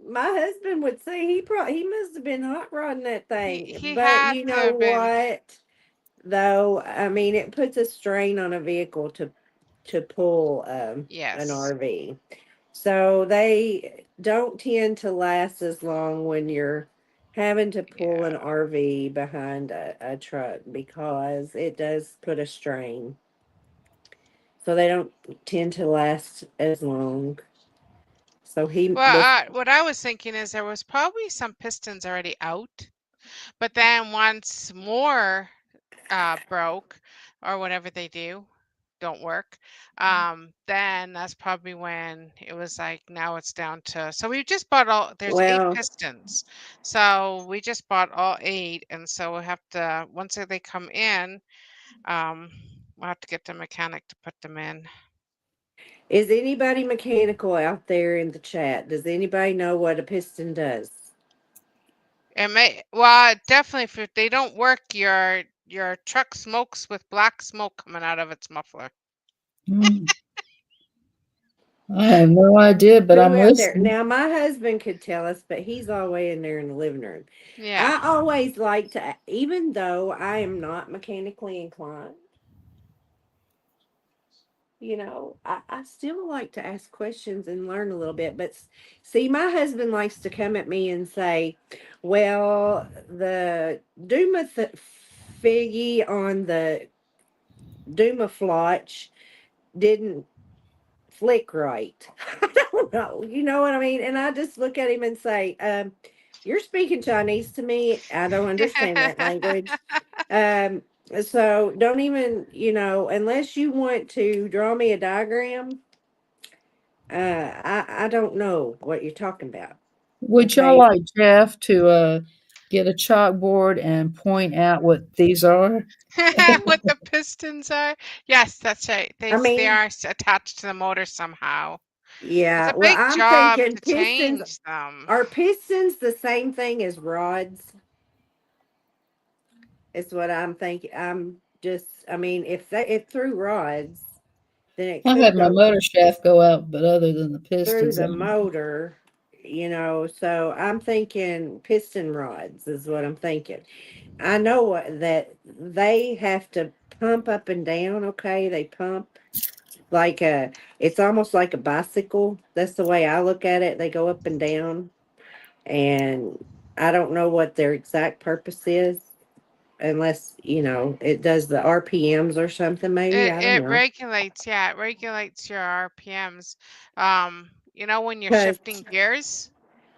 My husband would say he must have been hot rodding that thing. He But had you to know have been. what? Though I mean, it puts a strain on a vehicle to pull an Yes. RV. So they don't tend to last as long when you're having to pull an Yeah. RV behind a truck because it does put a strain. So they don't tend to last as long. So he Well, was what I was thinking is there was probably some pistons already out, but then once more broke or whatever they don't work, then that's probably when it was like now it's down to, so we just bought there's 8 well, pistons. So we just bought all 8, and so we'll have to, once they come in, um, we'll have to get the mechanic to put them in. is anybody mechanical out there in the chat? Does anybody know what a piston does? Well, definitely if they don't work, your truck smokes with black smoke coming out of its muffler. Hmm. I have no idea, but Who I'm out there? listening. Now, my husband could tell us, but he's all way in there in the living room. Yeah. I always like to, even though I am not mechanically inclined, I still like to ask questions and learn a little bit. But see, my husband likes to come at me and say, well, the Duma figgy on the Duma flotch didn't flick right. I don't know. You know what I mean? And I just look at him and say, you're speaking Chinese to me. I don't understand that language. Um, so don't even, unless you want to draw me a diagram, I don't know what you're talking about. Would y'all Okay. like Jeff to get a chalkboard and point out what these are? What the pistons are? Yes, that's right. I They mean, are attached to the motor somehow. It's yeah, a well, big I'm job thinking to pistons. change them. Are pistons the same thing as rods? Is what I'm thinking. I mean, if through rods, then it I could had my go motor shaft go out, but other than the through pistons, the motor, so I'm thinking piston rods is what I'm thinking. I know that they have to pump up and down, okay? They pump like it's almost like a bicycle. That's the way I look at it. They go up and down, and I don't know what their exact purpose is unless, it does the RPMs or something maybe. I don't It know. regulates, yeah, it regulates your RPMs. When you're Cuz shifting gears,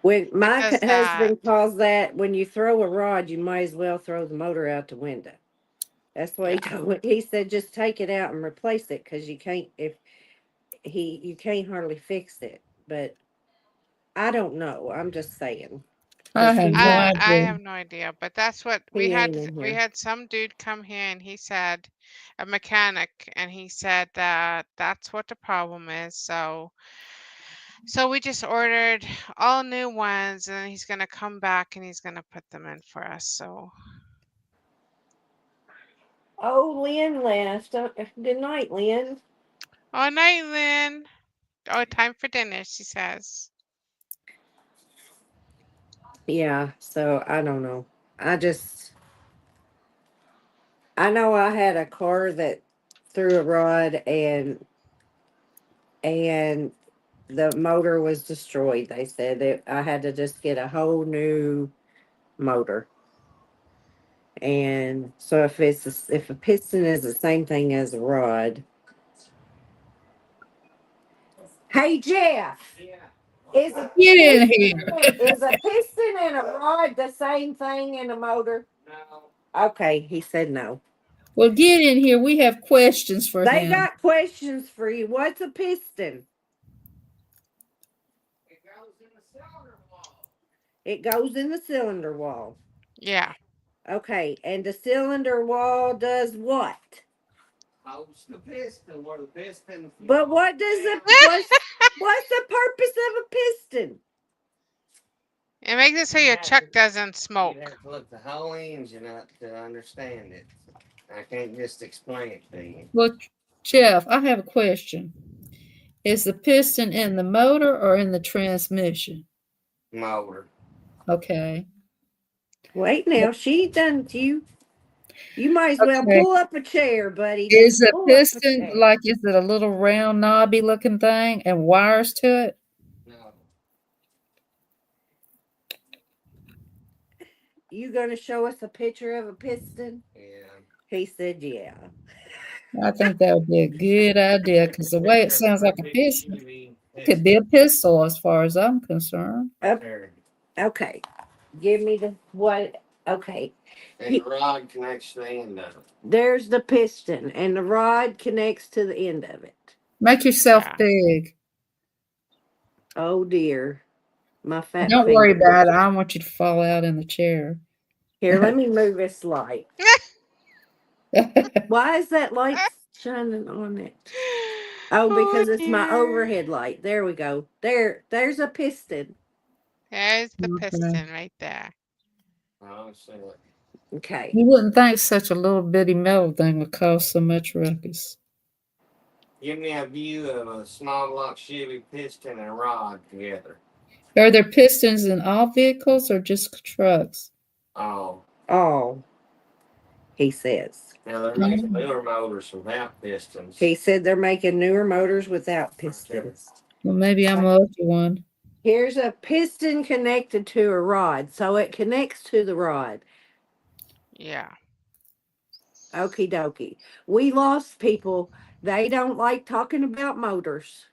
when it my does that. husband calls that when you throw a rod, you might as well throw the motor out the window. That's what he Yeah. told me. He said just take it out and replace it because you can't hardly fix it. But I don't know. I'm just saying I because have he's no not. I idea. have no idea, but that's what we He ain't had. in We here. had some dude come here and he said, a mechanic, and he said that that's what the problem is. So we just ordered all new ones, and he's gonna come back and he's gonna put them in for us. So, Oh, Lynn left. Good night, Lynn. oh, night, Lynn. Oh, time for dinner, she says. Yeah. So I don't know. I just I know I had a car that threw a rod and the motor was destroyed. They said that I had to just get a whole new motor. And so if a piston is the same thing as a rod. Hey Jeff, is a Get in piston here. is a piston and a rod the same thing in a motor? Okay, he said no. Well, get in here. We have questions for They him. got questions for you. What's a piston? It goes in the cylinder wall. Yeah. Okay, and the cylinder wall does what? Holds the piston where the piston. But what's the purpose of a piston? It makes it so your truck doesn't You smoke. have to look the whole engine up to understand it. I can't just explain it to you. Well, Jeff, I have a question. Is the piston in the motor or in the transmission? Motor. Okay. Wait now, she done you. You might as well Okay. pull up a chair, buddy. Is Just a pull up a piston chair. like, is it a little round knobby looking thing and wires to it? No. You gonna show us a picture of a piston? Yeah. He said, yeah. I think that would be a good idea because the way it sounds like a piston, it could be a pistol as far as I'm concerned. Okay. Give me the what? Okay. And the rod connects to the end of it. There's the piston, and the rod connects to the end of it. Make yourself Yeah. big. Oh dear. My fat Don't worry finger. about it. I don't want you to fall out in the chair. Here, let me move this light. Why is that light shining on it? Oh, Oh because it's my dear. overhead light. There we go. There's a piston. There's the Okay. piston right there. Oh, so Okay. You wouldn't think such a little bitty metal thing would cause so much ruckus. give me a view of a small block Chevy piston and rod together. Are there pistons in all vehicles or just trucks? Oh. Oh. he says. Now they're making newer motors without pistons. He said they're making newer motors without pistons. Well, maybe I'm a lucky one. Here's a piston connected to a rod, so it connects to the rod. Yeah. Okie dokie. We lost people. They don't like talking about motors.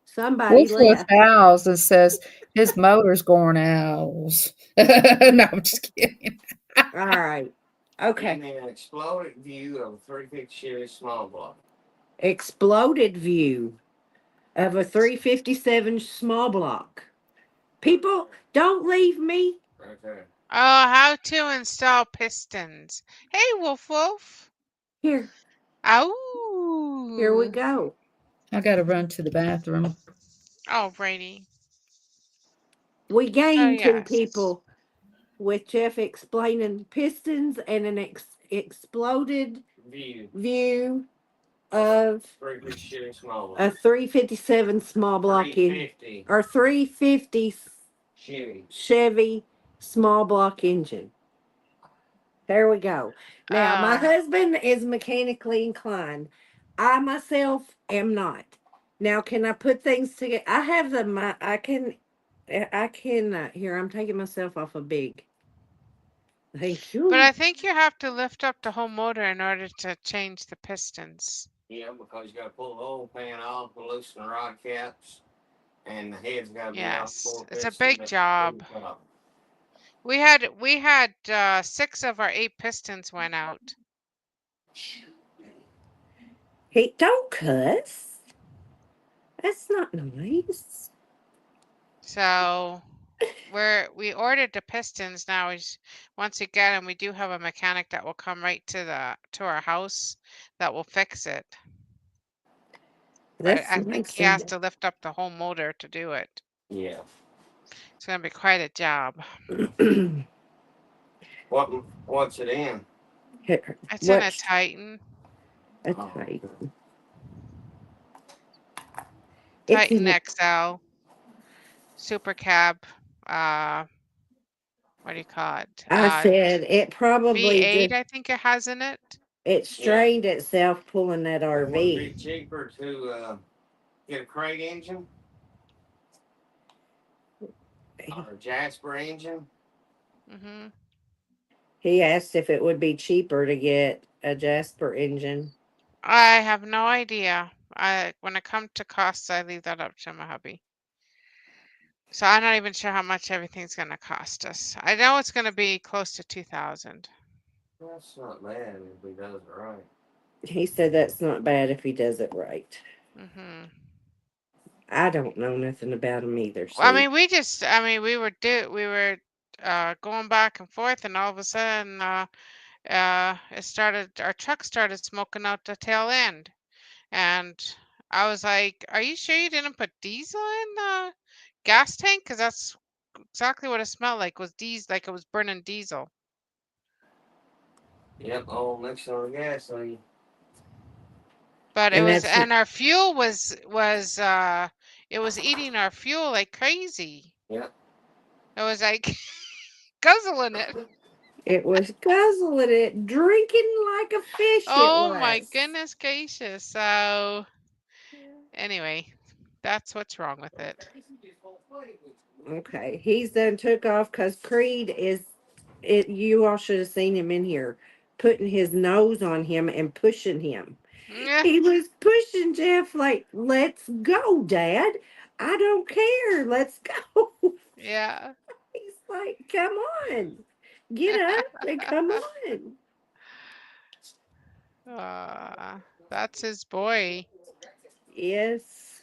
Somebody Wolfwood left. howls and says his motor's going owls. No, I'm just kidding. All right. Okay. Give me an exploded view of a 350 Chevy small block. Exploded view of a 357 small block. People, don't leave me. Right there. Oh, how to install pistons. Hey, Wolf Wolf. Here we Oh. go. I got to run to the bathroom. Oh, Brady. We Oh, gained two yes. people with Jeff explaining pistons and an exploded view of 350 Chevy small block. a 357 small block in 350 or 350 Chevy small block engine. There we go. Now, my husband is mechanically inclined. I myself am not. Now, can I put things together? I have here, I'm taking myself off a big. Thank But you. I think you have to lift up the whole motor in order to change the pistons. Yeah, because you got to pull the oil pan off, loosen the rod caps, and the head's got to be off Yes, 4 it's a pistons. big job. We had 6 of our 8 pistons went out. Hey, don't cuss. That's not nice. So we ordered the pistons now. Once we get them, we do have a mechanic that will come right to our house that will fix it. But That's I think nice. he has to lift up the whole motor to do it. Yeah. It's gonna be quite a job. What's it in? It's in a Titan. A Titan. Titan XL. Super cab. What do you call it? I said it probably V8, just I think it has in it. it strained itself pulling that RV. Would it be cheaper to get a crate engine or a Jasper engine? Mm-hmm. He asked if it would be cheaper to get a Jasper engine. I have no idea. When it comes to costs, I leave that up to my hubby. So I'm not even sure how much everything's gonna cost us. I know it's gonna be close to 2,000. That's not bad if he does it right. He said that's not bad if he does it right. Mm-hmm. I don't know nothing about him either. I mean, we were going back and forth, and all of a sudden, our truck started smoking out the tail end, and I was like, "Are you sure you didn't put diesel in the gas tank? Because that's exactly what it smelled like. Was diesel, like it was burning diesel." Yep, all mixed on the gasoline. But And our fuel was it was eating our fuel like crazy. Yep. It was like guzzling it. it was guzzling it, drinking like a fish. Oh my goodness gracious. So anyway, that's what's wrong with it. Okay, he's done took off because Creed is it. You all should have seen him in here, putting his nose on him and pushing him. Yeah. He was pushing Jeff like, "Let's go, Dad. I don't care. Let's go." Yeah. He's like, "Come on, get up and come on." That's his boy. Yes,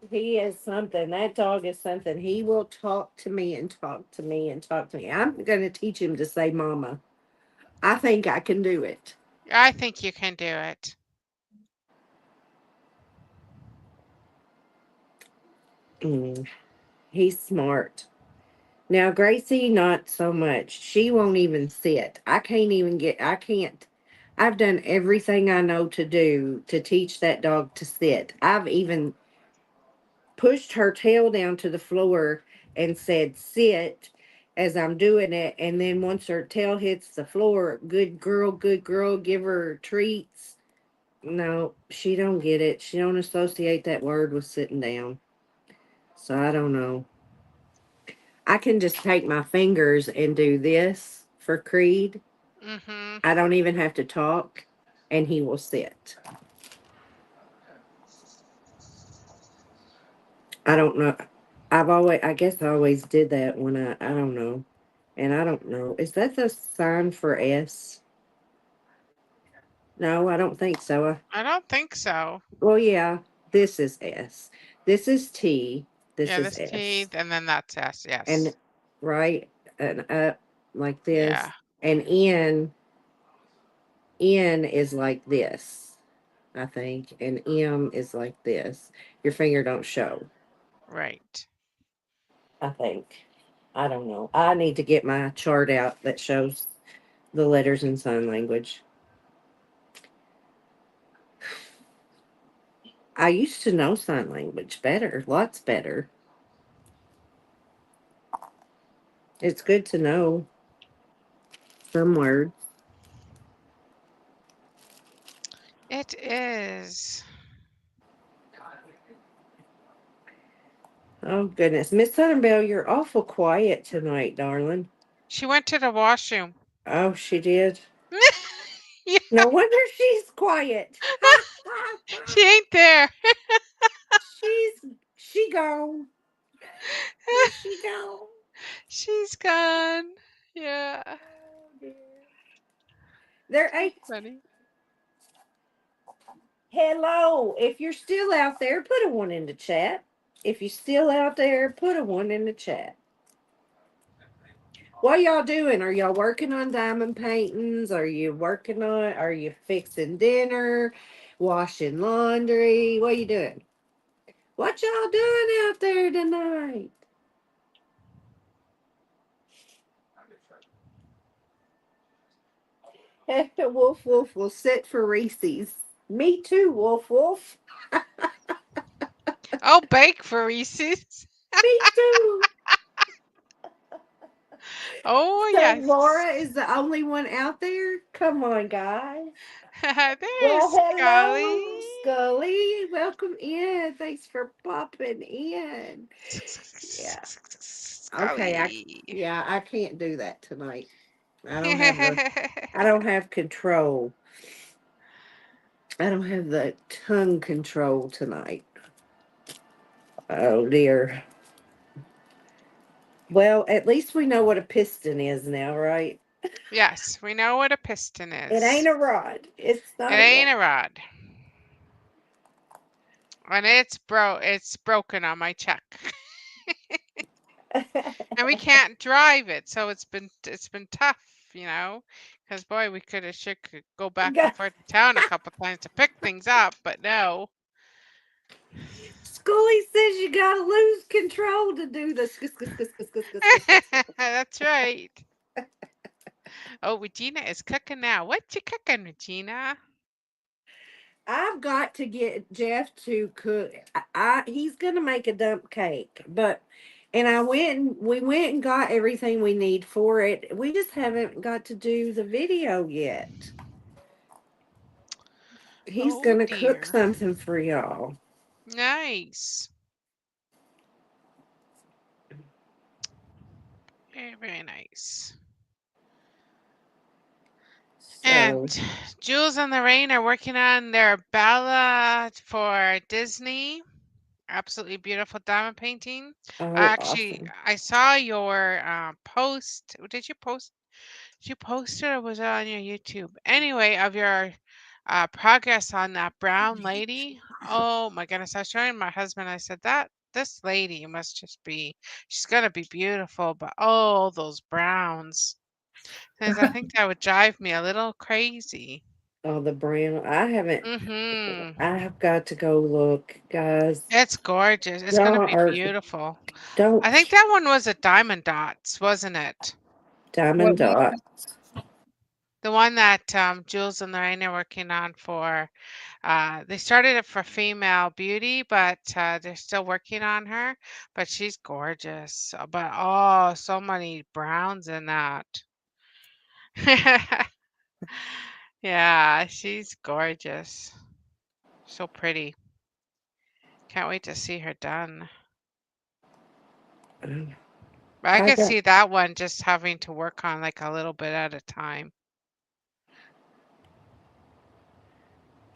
he is something. That dog is something. He will talk to me and talk to me and talk to me. I'm going to teach him to say mama. I think I can do it. I think you can do it. He's smart. Now, Gracie, not so much. She won't even sit. I can't. I've done everything I know to do to teach that dog to sit. I've even pushed her tail down to the floor and said, sit. as I'm doing it. And then once her tail hits the floor, good girl, give her treats. No, she don't get it. She don't associate that word with sitting down. So I don't know. I can just take my fingers and do this for Creed. Mhm. I don't even have to talk, and he will sit. I don't know. I guess I always did that when I don't know. And I don't know. Is that the sign for S? No, I don't think so. I don't think so. Well, yeah, this is S. This is T. This Yeah, is this S. teeth and then that's S. And Yes. right and up like Yeah. this. And N is like this, I think. And M is like this. Your finger don't show, Right. I think. I don't know. I need to get my chart out that shows the letters in sign language. I used to know sign language better, lots better. It's good to know some words. It is. Oh goodness, Miss Southernbell, you're awful quiet tonight, darling. She went to the washroom. Oh, she did. Yeah, No wonder she's quiet. she ain't there. She gone. She gone. She's gone. Yeah. Oh dear. There ain't. Funny. Hello. If you're still out there, put a one in the chat. If you're still out there, put a one in the chat. What y'all doing? Are y'all working on diamond paintings? Are you working on? Are you fixing dinner? Washing laundry? What are you doing? What y'all doing out there tonight? Wolf Wolf will sit for Reese's. Me too, Wolf Wolf. Oh, bake for Reese's. Me too. Oh, So yes. Laura is the only one out there? Come on, guys. Well, There's Scully. hello, Scully. Welcome in. Thanks for popping in. Yeah. Okay, Scully. yeah, I can't do that tonight. I don't have control. I don't have the tongue control tonight. Oh dear. Well, at least we know what a piston is now, right? Yes, we know what a piston It is. ain't a rod. It's It not a ain't rod. a rod. And it's broken on my check. And we can't drive it, so it's been tough, because boy, we could go back and forth to town a couple times to pick things up, but no. Schoolie says you gotta lose control to do the That's right. Oh, Regina is cooking now. What you cooking, Regina? I've got to get Jeff to cook. He's gonna make a dump cake, but and we went and got everything we need for it. We just haven't got to do the video yet. He's Oh gonna cook dear. something for y'all. Nice. Very, very nice. And So, Jules and Lorraine are working on their Bella for Disney. Absolutely beautiful diamond painting. oh, Actually, awesome. I saw your post. Did you post? Did you post it or was it on your YouTube? Anyway, of your progress on that brown lady. Oh my goodness. I was showing my husband, I said, that this lady must just be, she's going to be beautiful, but oh, those browns. Because I think that would drive me a little crazy. Oh, the brown. I haven't. Mm-hmm. I have got to go look, guys. It's gorgeous. It's going to Y'all be are beautiful. I think don't that one was a diamond dots, wasn't it? What diamond we dot. The one that Jules and Lorraine are working on for, they started it for female beauty, but they're still working on her. But she's gorgeous. But oh, so many browns in that. Yeah, she's gorgeous. So pretty. Can't wait to see her done. Um, But I I could got see that one just having to work on like a little bit at a time.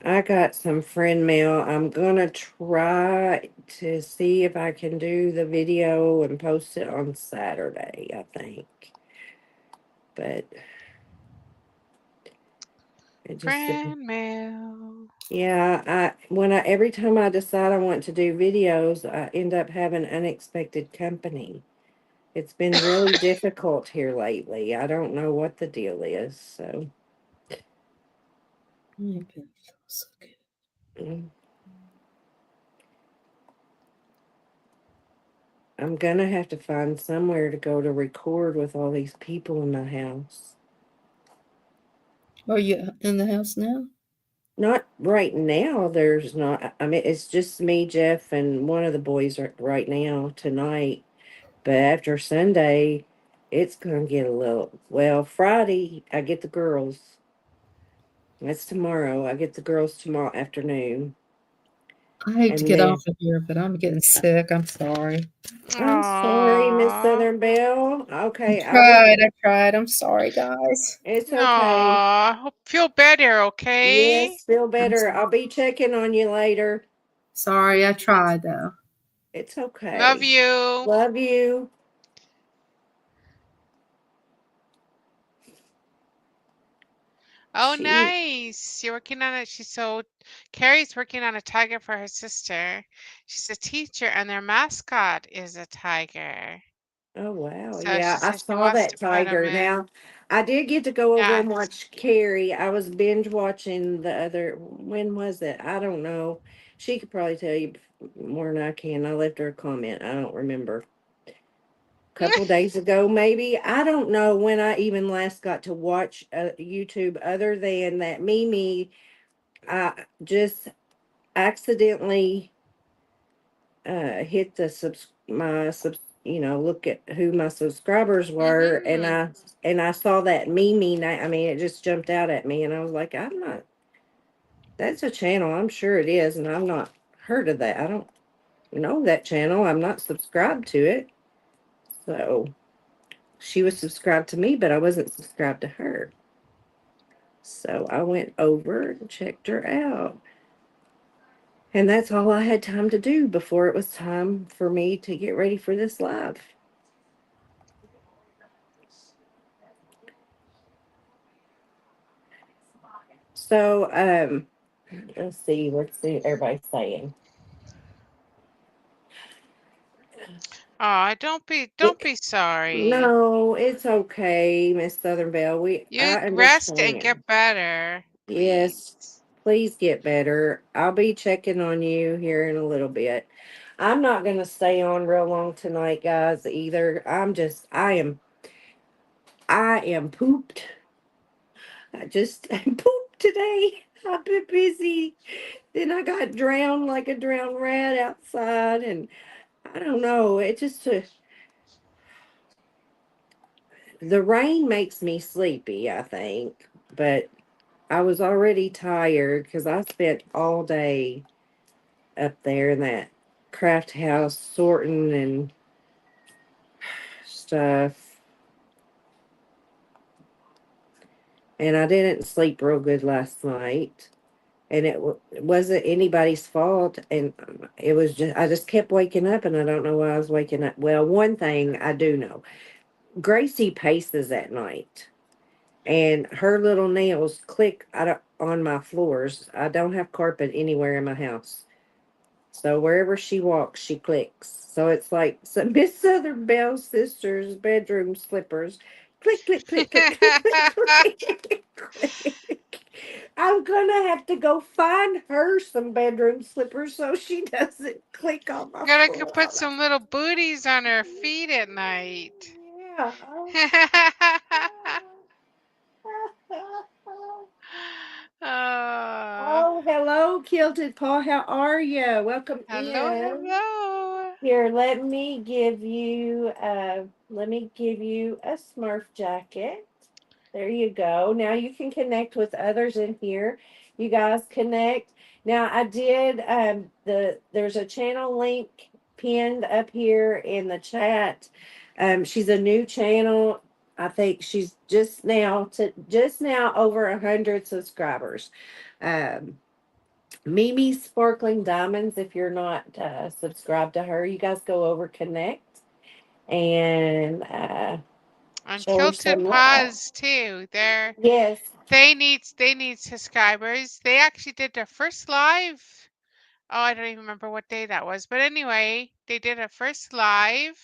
I got some friend mail. I'm gonna try to see if I can do the video and post it on Saturday, I think. But it just Friend mail. yeah, I every time I decide I want to do videos, I end up having unexpected company. It's been really difficult here lately. I don't know what the deal is, so Okay, so good. mm, I'm gonna have to find somewhere to go to record with all these people in my house. Are you in the house now? Not right now. There's not. I mean, it's just me, Jeff, and one of the boys right now tonight. But after Sunday, it's gonna get a little. Well, Friday I get the girls. That's tomorrow. I get the girls tomorrow afternoon, I hate to and get off then of here, but I'm getting sick. I'm sorry. I'm sorry, Miss Aww. Southern Belle. Okay, I I'll be. tried. I tried. I'm sorry, guys. It's okay. Aw. Hope feel better, okay? Yes, feel I'm better. I'll be checking on you later. sorry. I tried though. It's Love okay. you. Love you. Oh, She. nice. You're working on it. Carrie's working on a tiger for her sister. She's a teacher, and their mascot is a tiger. Oh wow. So Yeah, she I said she saw wants that to put them tiger. in. Now, I did get to go over Yeah. and watch Carrie. I was binge watching the other when was it? I don't know. She could probably tell you more than I can. I left her a comment. I don't remember. A couple days ago maybe. I don't know when I even last got to watch YouTube other than that Mimi I just accidentally hit the look at who my subscribers were, and Mm-hmm. I saw that Mimi I mean it just jumped out at me, and I was like, I'm not, that's a channel, I'm sure it is, and I've not heard of that. I don't know that channel. I'm not subscribed to it. So she was subscribed to me, but I wasn't subscribed to her. So I went over and checked her out. And that's all I had time to do before it was time for me to get ready for this live. So, let's see what everybody's saying. Aw, don't be sorry. No, it's okay, Miss Southern Belle. You I rest and understand. get better, Yes, please. please get better. I'll be checking on you here in a little bit. I'm not gonna stay on real long tonight, guys, either. I am pooped. I'm pooped today. I've been busy. Then I got drowned like a drowned rat outside, and I don't know. The rain makes me sleepy, I think, but I was already tired because I spent all day up there in that craft house sorting and stuff. And I didn't sleep real good last night. And it wasn't anybody's fault. And it was just, I just kept waking up, and I don't know why I was waking up. Well, one thing I do know, Gracie paces at night, and her little nails click on my floors. I don't have carpet anywhere in my house. So wherever she walks, she clicks. So it's like some Miss Southern Belle's sister's bedroom slippers. Click, click, click, click, click, click, click, click. I'm gonna have to go find her some bedroom slippers so she doesn't click on my Could put floor. some little booties on her feet at night. Yeah. hello, Kilted Paul. How are you? Welcome Hello, in. hello. Here, let me give you a Smurf jacket. There you go. Now you can connect with others in here. You guys connect. Now I did there's a channel link pinned up here in the chat. She's a new channel. I think she's just now over 100 subscribers. Um Mimi Sparkling Diamonds, if you're not subscribed to her, you guys go over connect and And show her Kilted some love. Paws too. Yes. They need subscribers. They actually did their first live. Oh, I don't even remember what day that was. But anyway, they did a first live,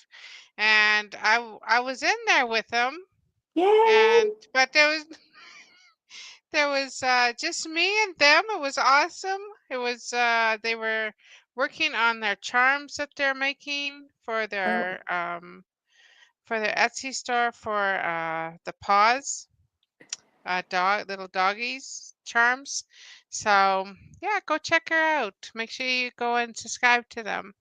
and I was in there with them. Yay. But there was just me and them. It was awesome. It was they were working on their charms that they're making Oh, for their Etsy store for the paws, little doggies charms. So yeah, go check her out. Make sure you go and subscribe to them.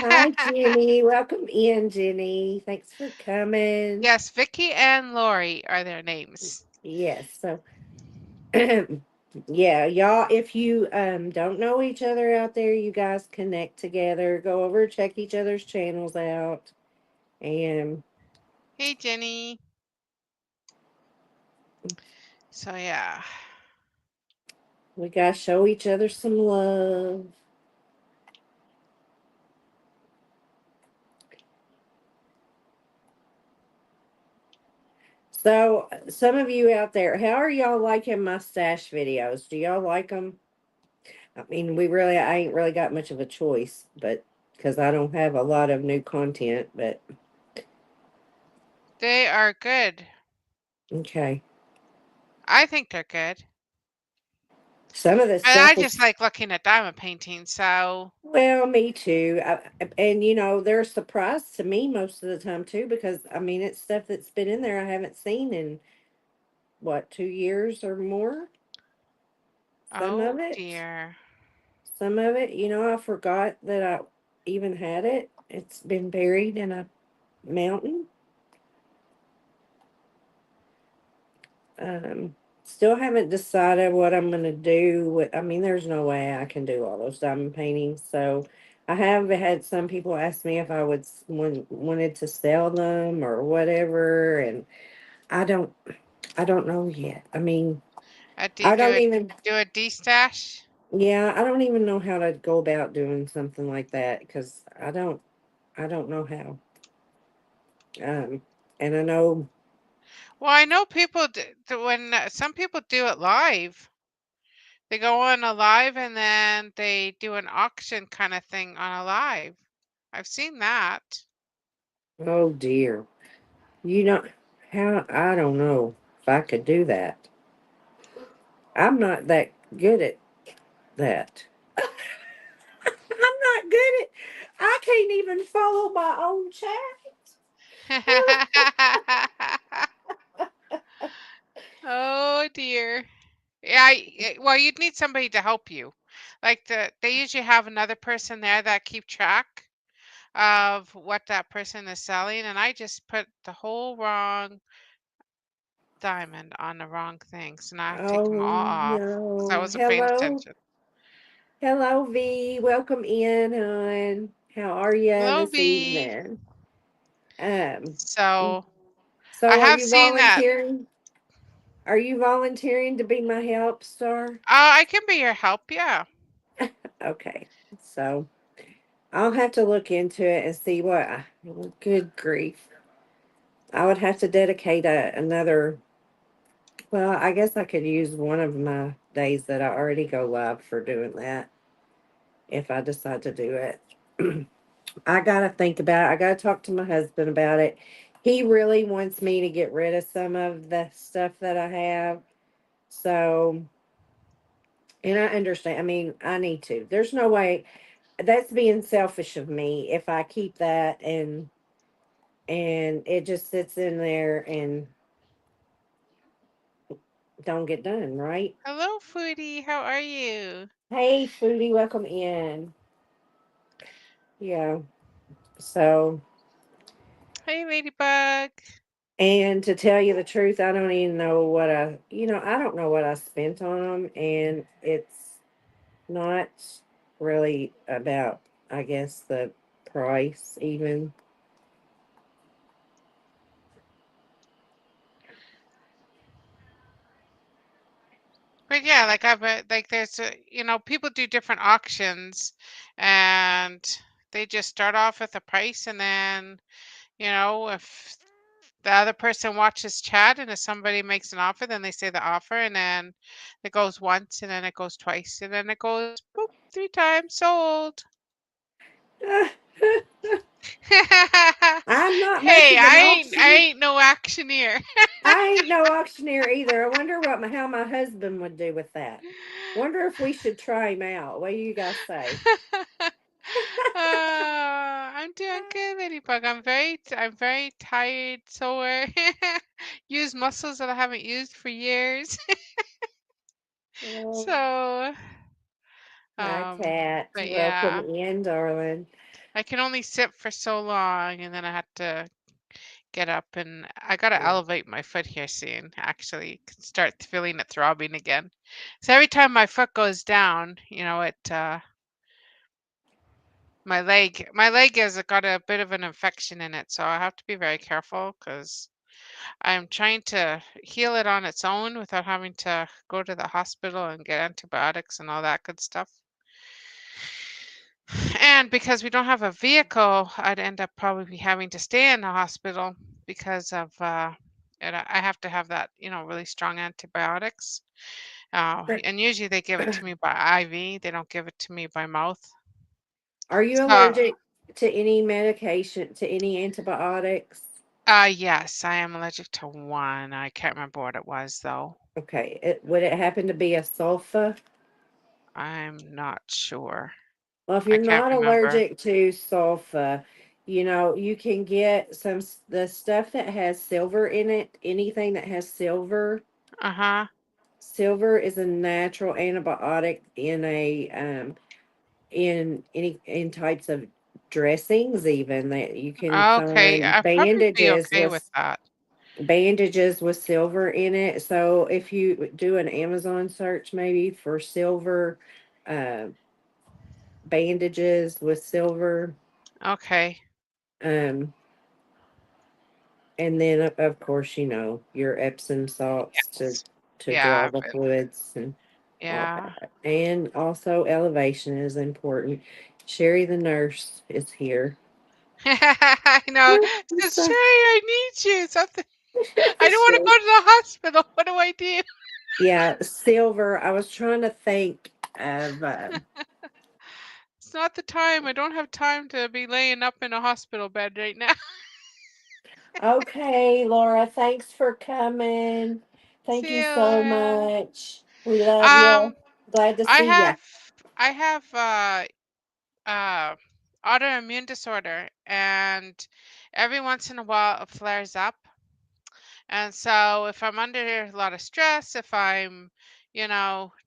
hi, Jenny. Welcome in, Jenny. Thanks for coming. Yes, Vicky and Lori are their names. Yes. So, yeah, y'all, if you don't know each other out there, you guys connect together. Go over, check each other's channels out. And Hey, Jenny. So yeah. we got to show each other some love. So, some of you out there, how are y'all liking my stash videos? Do y'all like them? I mean, I ain't really got much of a choice, but because I don't have a lot of new content, but They are good. okay. I think they're good. Some of the And I stuff just is, like looking at diamond painting, so well, me too. And they're a surprise to me most of the time too, because I mean, it's stuff that's been in there I haven't seen in what, 2 years or more. Some oh of it, dear. I forgot that I even had it. It's been buried in a mountain. Um, Still haven't decided what I'm gonna do with, I mean, there's no way I can do all those diamond paintings. So I have had some people ask me if I wanted to sell them or whatever, and I don't I don't know yet. I mean, Do I do don't a even do a D-stash? yeah, I don't even know how to go about doing something like that because I don't know how. Um, and I know, Well, I know people when some people do it live. They go on a live and then they do an auction kind of thing on a live. I've seen that. oh dear, you know how I don't know if I could do that. I'm not that good at that. I'm not good at. I can't even follow my own chat. Oh dear. Yeah, well, you'd need somebody to help you. Like they usually have another person there that keep track of what that person is selling, and I just put the whole wrong diamond on the wrong thing, so now I have to take them all Oh off because I no! wasn't paying attention. Hello, V. Welcome in, hon. How are you Hello, this V. evening? Um. So I So, have seen that. Are you volunteering to be my help star? I can be your help. Yeah. Okay. So I'll have to look into it and see what. Good grief! I would have to dedicate another. Well, I guess I could use one of my days that I already go live for doing that if I decide to do it. I got to think about it. I got to talk to my husband about it. He really wants me to get rid of some of the stuff that I have. So, and I understand. I mean, I need to. There's no way that's being selfish of me if I keep that and it just sits in there and don't get done, right? Hello, Foodie. How are you? Hey, Foodie, welcome in. Yeah. So, Hey, Ladybug. and to tell you the truth, I don't even know what I don't know what I spent on them, and it's not really about, I guess, the price even. But yeah, like like there's people do different auctions, and they just start off with a price, and then if the other person watches chat, and if somebody makes an offer, then they say the offer, and then it goes once, and then it goes twice, and then it goes boop, 3 times sold. I'm not much Hey, of an I auctioneer. ain't no auctioneer. I ain't no auctioneer either. I wonder how my husband would do with that. Wonder if we should try him out. What do you guys say? I'm doing good, Ladybug. I'm very tired, sore. Use muscles that I haven't used for years. Oh, So, my um, cat. but Welcome yeah, in, darling. I can only sit for so long, and then I have to get up, and I gotta elevate my foot here soon. Actually, start feeling it throbbing again. So every time my foot goes down, my leg has got a bit of an infection in it, so I have to be very careful because I'm trying to heal it on its own without having to go to the hospital and get antibiotics and all that good stuff. And because we don't have a vehicle, I'd end up probably having to stay in the hospital because of and I have to have that, really strong antibiotics. And usually they give it to me by IV. They don't give it to me by mouth. Are you So, allergic to any medication, to any antibiotics? yes, I am allergic to one. I can't remember what it was though. Okay. Would it happen to be a sulfa? I'm not sure. Well, if I you're can't not remember. allergic to sulfa, you can get the stuff that has silver in it. Anything that has silver. Uh-huh. Silver is a natural antibiotic in types of dressings, even that you can Okay, find I'd probably be okay with that. bandages with silver in it. So if you do an Amazon search maybe for silver uh, bandages with silver, Okay. um, and then of course your Epsom salts Yes. to draw Yeah, the fluids and all yeah. that. And also elevation is important. Sherry the nurse is here. I know. Says, So, Sherry, I need you. Something. I don't want to go to the hospital. What do I do? yeah, silver. I was trying to think of. It's not the time. I don't have time to be laying up in a hospital bed right now. Okay, Laura. Thanks for coming. Thank See you you, so Laura. much. We love you. Um, Glad to I see you. have I have uh autoimmune disorder, and every once in a while it flares up. And so if I'm under a lot of stress, if I'm,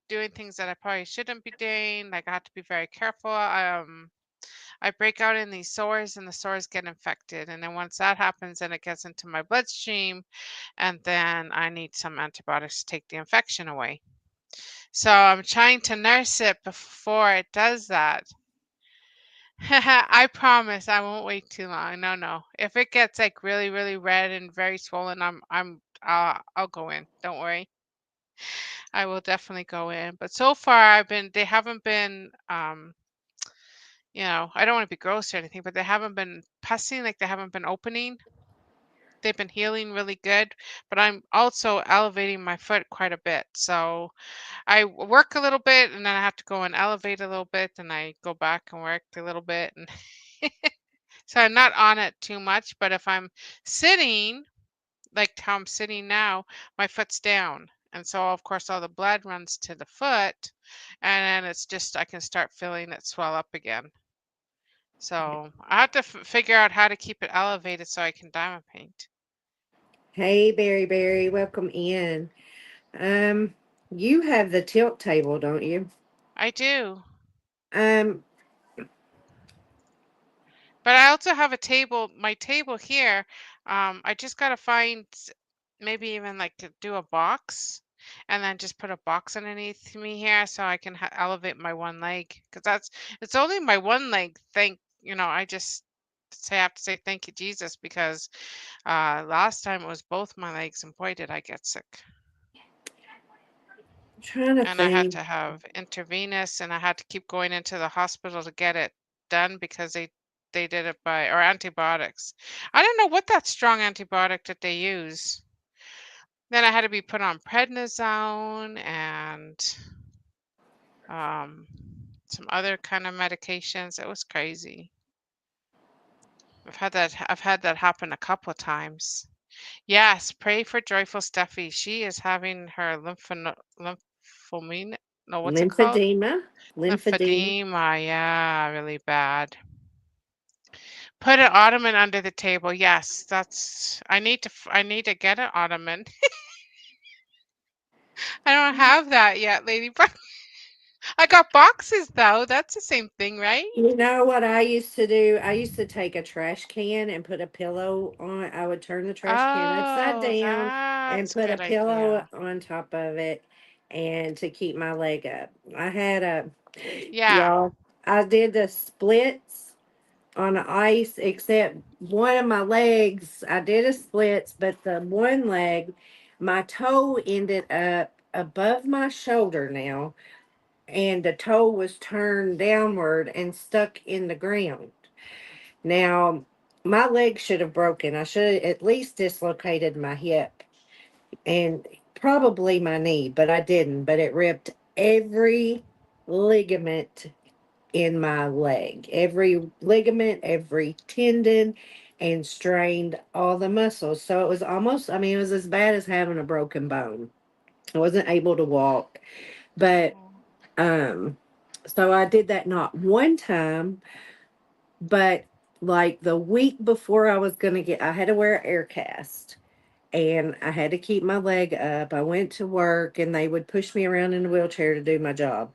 doing things that I probably shouldn't be doing, like I have to be very careful. I break out in these sores, and the sores get infected. And then once that happens, then it gets into my bloodstream, and then I need some antibiotics to take the infection away. So I'm trying to nurse it before it does that. I promise I won't wait too long. No, no. If it gets like really, really red and very swollen, I'll go in. Don't worry. I will definitely go in. But so far they haven't been I don't want to be gross or anything, but they haven't been pussing, like they haven't been opening. They've been healing really good, but I'm also elevating my foot quite a bit. So I work a little bit, and then I have to go and elevate a little bit, and I go back and work a little bit, and so I'm not on it too much. But if I'm sitting, like how I'm sitting now, my foot's down. And so, of course, all the blood runs to the foot, and then it's just, I can start feeling it swell up again. So I have to figure out how to keep it elevated so I can diamond paint. Hey, Berry Berry. Welcome in. Um, You have the tilt table, don't you? I do. Um, But I also have a table, my table here. I just gotta find maybe even like to do a box and then just put a box underneath me here so I can elevate my one leg because it's only my one leg. I just have to say thank you, Jesus, because last time it was both my legs and boy, did I get sick. trying to And I had think. to have intravenous and I had to keep going into the hospital to get it done because they did it by or antibiotics. I don't know what that strong antibiotic that they use. Then I had to be put on prednisone and um, some other kind of medications. It was crazy. I've had that happen a couple of times. Yes, pray for joyful Steffi. She is having her lymphomine. No, what's it called? Lymphedema. Lymphedema. Lymphedema, yeah, really bad. Put an ottoman under the table. Yes, I need to get an ottoman. I don't have that yet, Lady. I got boxes though. That's the same thing, right? You know what I used to do? I used to take a trash can and put a pillow on it. I would turn the trash can upside Oh, down and that's a put a good pillow idea. on top of it and to keep my leg up. I had a, Yeah. y'all, I did the splits on the ice, except one of my legs, I did a splits, but the one leg, my toe ended up above my shoulder now, and the toe was turned downward and stuck in the ground. Now, my leg should have broken. I should have at least dislocated my hip and probably my knee, but I didn't. But it ripped every ligament in my leg, every ligament, every tendon, and strained all the muscles. So it was almost, I mean, it was as bad as having a broken bone. I wasn't able to walk, but Oh. um, so I did that not one time, but like the week before I was going to get, I had to wear an air cast and I had to keep my leg up. I went to work and they would push me around in a wheelchair to do my job.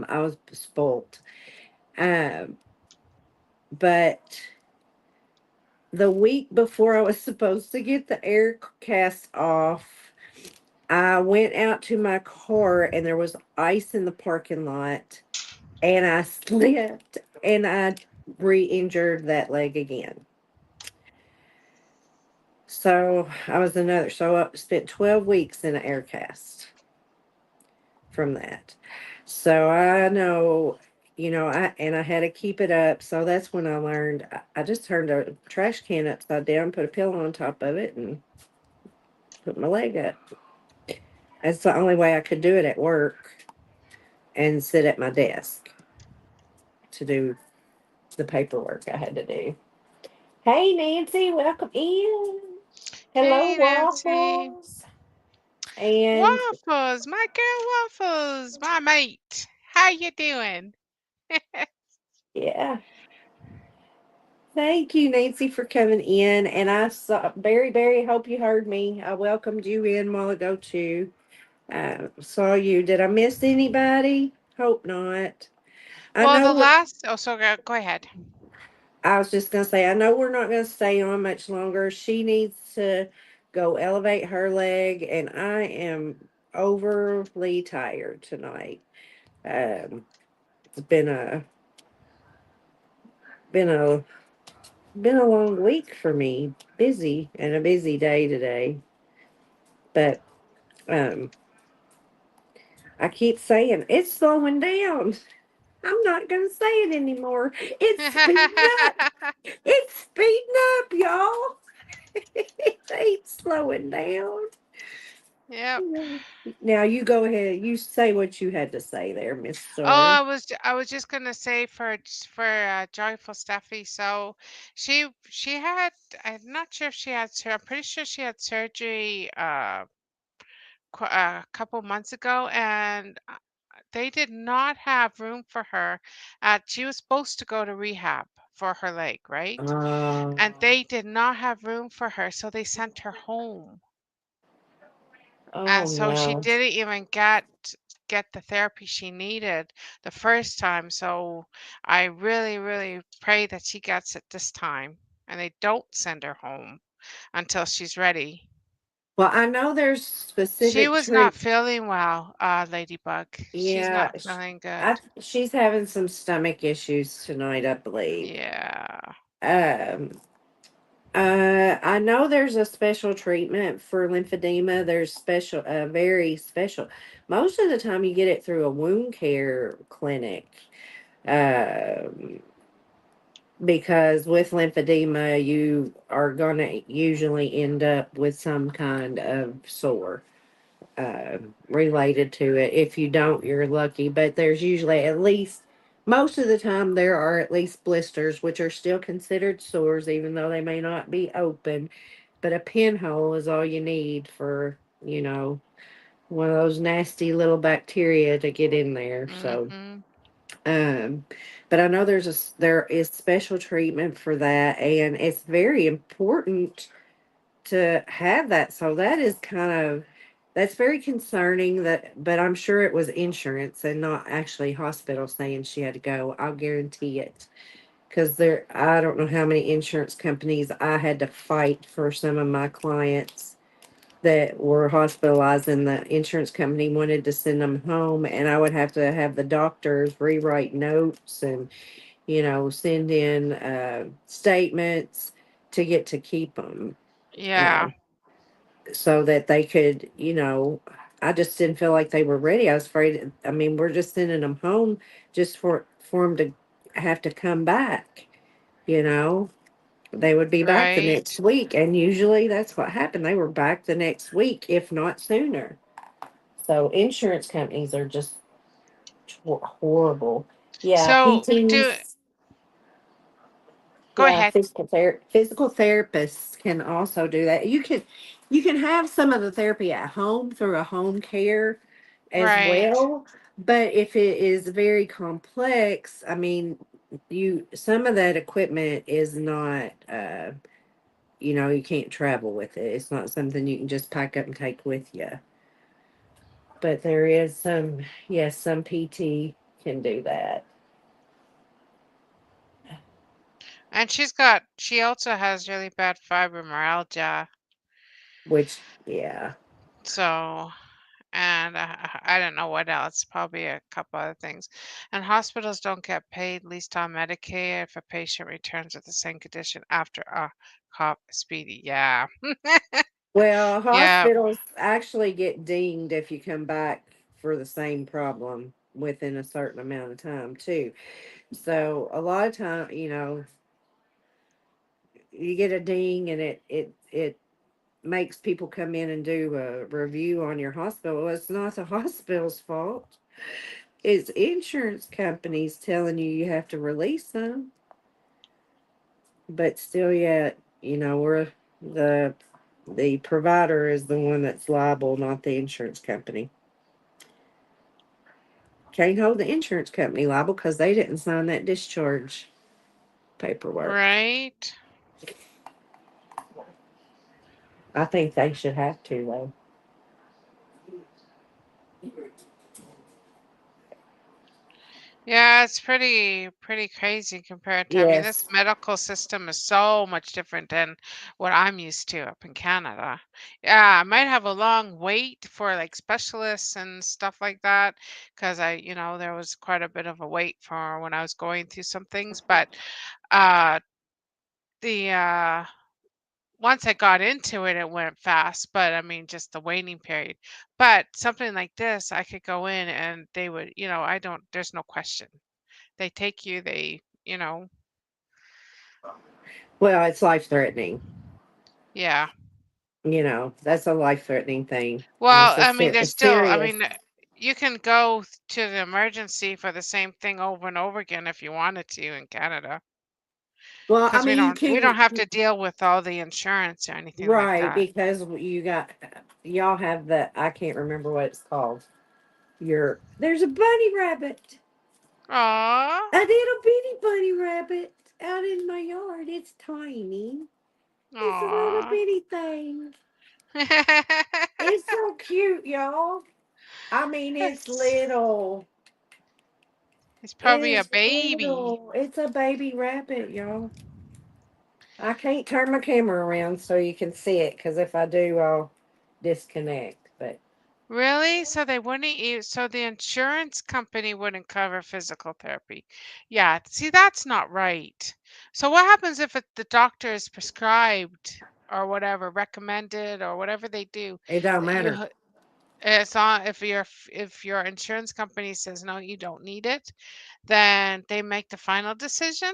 I was spoiled. Um, but the week before I was supposed to get the air cast off, I went out to my car and there was ice in the parking lot and I slipped and I re-injured that leg again. So I spent 12 weeks in an air cast from that. So I know, I had to keep it up. So that's when I learned. I just turned a trash can upside down, put a pillow on top of it, and put my leg up. That's the only way I could do it at work and sit at my desk to do the paperwork I had to do. Hey, Nancy, welcome in. Hello, Hey, Nancy. Waffles. And Waffles, my girl Waffles, my mate. How you doing? yeah, thank you, Nancy, for coming in. And I saw Barry. Hope you heard me. I welcomed you in a while ago too. Saw you. Did I miss anybody? Hope not. I Well, know the we're. last. Oh, so go ahead. I was just gonna say. I know we're not gonna stay on much longer. She needs to go elevate her leg, and I am overly tired tonight. Um, it's been a been a long week for me. Busy and a busy day today. But um, I keep saying it's slowing down. I'm not gonna say it anymore. It's speeding up. It's speeding up, y'all. It ain't slowing down. Yep. Now you go ahead. You say what you had to say there, Miss Oh, Star. I was just gonna say for Joyful Steffi. So she had. I'm not sure if she had. I'm pretty sure she had surgery a couple months ago, and they did not have room for her. She was supposed to go to rehab for her leg, right? Uh, And they did not have room for her, so they sent her home. Oh And so she no. didn't even get the therapy she needed the first time. So I really, really pray that she gets it this time and they don't send her home until she's ready. Well, I know there's She specific was not treat. feeling well, Ladybug. She's Yeah, not feeling I good. she's having some stomach issues tonight, I believe. Yeah. Um, I know there's a special treatment for lymphedema. There's special, very special. Most of the time, you get it through a wound care clinic. Um, because with lymphedema, you are going to usually end up with some kind of sore related to it. If you don't, you're lucky. But there's usually at least, most of the time, there are at least blisters, which are still considered sores, even though they may not be open. But a pinhole is all you need for, one of those nasty little bacteria to get in there. So, Mhm. um, but I know there is special treatment for that, and it's very important to have that. So that is that's very concerning but I'm sure it was insurance and not actually hospital saying she had to go. I'll guarantee it. Because I don't know how many insurance companies I had to fight for some of my clients that were hospitalized, and the insurance company wanted to send them home, and I would have to have the doctors rewrite notes and, send in statements to get to keep them. Uh, Yeah. so that they could, I just didn't feel like they were ready. I was afraid. I mean, we're just sending them home just for them to have to come back. You know, they would be back the Right. next week, and usually that's what happened. They were back the next week, if not sooner. So insurance companies are just horrible. Yeah, So do PTs. go Yeah, ahead. physical therapists can also do that. You can have some of the therapy at home through a home care as Right. well. But if it is very complex, I mean, you some of that equipment is not you can't travel with it. It's not something you can just pack up and take with you. But there is yes, some PT can do that. And she also has really bad fibromyalgia. Which, yeah. So, and I don't know what else, probably a couple other things. And hospitals don't get paid, least on Medicaid, if a patient returns with the same condition after a cop speedy. Yeah. Well, Yeah. hospitals actually get dinged if you come back for the same problem within a certain amount of time too. So a lot of time, you get a ding, and it makes people come in and do a review on your hospital. Well, it's not the hospital's fault. It's insurance companies telling you have to release them. But still, yet, we're the the provider is the one that's liable, not the insurance company. Can't hold the insurance company liable because they didn't sign that discharge paperwork. Right. I think they should have to, though. Yeah, it's pretty crazy compared to, I mean, this Yes. medical system is so much different than what I'm used to up in Canada. Yeah, I might have a long wait for like specialists and stuff like that because there was quite a bit of a wait for when I was going through some things, but uh the once I got into it, it went fast, but I mean, just the waiting period. But something like this, I could go in and they would, I don't, there's no question. They take you, Well, it's life threatening. yeah. That's a life threatening thing. Well, That's I mean, a there's still, I serious. mean, you can go to the emergency for the same thing over and over again if you wanted to in Canada, Well, I because we mean, you don't we can. don't have to deal with all the insurance or anything like Right, that. because y'all have I can't remember what it's called. There's a bunny rabbit. Aw. A little bitty bunny rabbit out in my yard. It's tiny. It's a little Aw. bitty thing. It's so cute. cute, y'all. I mean, it's It's little. it's It probably a is baby. little. It's a baby rabbit, y'all. I can't turn my camera around so you can see it because if I do, I'll disconnect. But Really? So they wouldn't use, so the insurance company wouldn't cover physical therapy. Yeah, see, that's not right. So what happens if the doctor is prescribed or whatever, recommended or whatever they do it don't that you matter. it's on if your insurance company says no, you don't need it, then they make the final decision.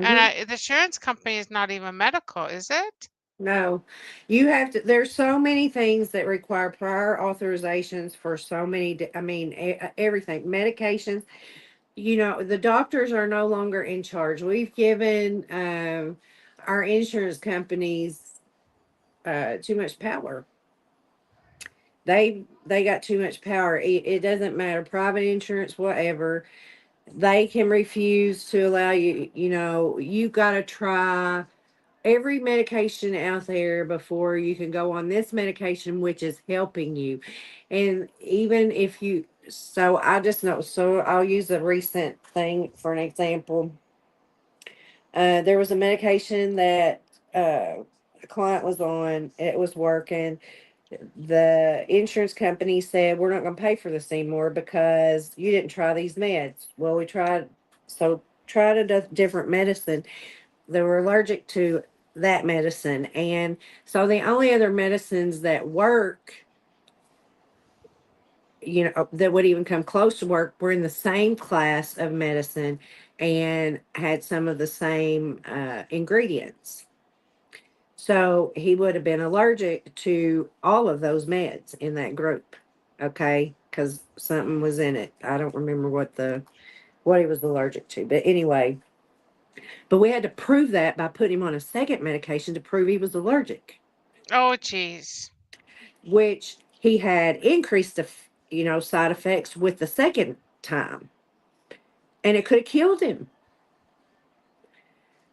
And Hmm. the insurance company is not even medical, is it? No, you have to. There's so many things that require prior authorizations for so many. I mean, everything, medications. The doctors are no longer in charge. We've given our insurance companies too much power. They got too much power. It doesn't matter, private insurance, whatever. They can refuse to allow you. You got to try every medication out there before you can go on this medication, which is helping you. And even if you, so I just know, so I'll use a recent thing for an example. There was a medication that a client was on, it was working. The insurance company said, we're not going to pay for this anymore because you didn't try these meds. Well, we tried, so tried different medicine. They were allergic to that medicine. And so the only other medicines that work, that would even come close to work were in the same class of medicine and had some of the same ingredients. So he would have been allergic to all of those meds in that group. Okay. Because something was in it. I don't remember what he was allergic to. But anyway, but we had to prove that by putting him on a second medication to prove he was allergic, Oh, geez. which he had increased, side effects with the second time, and it could have killed him.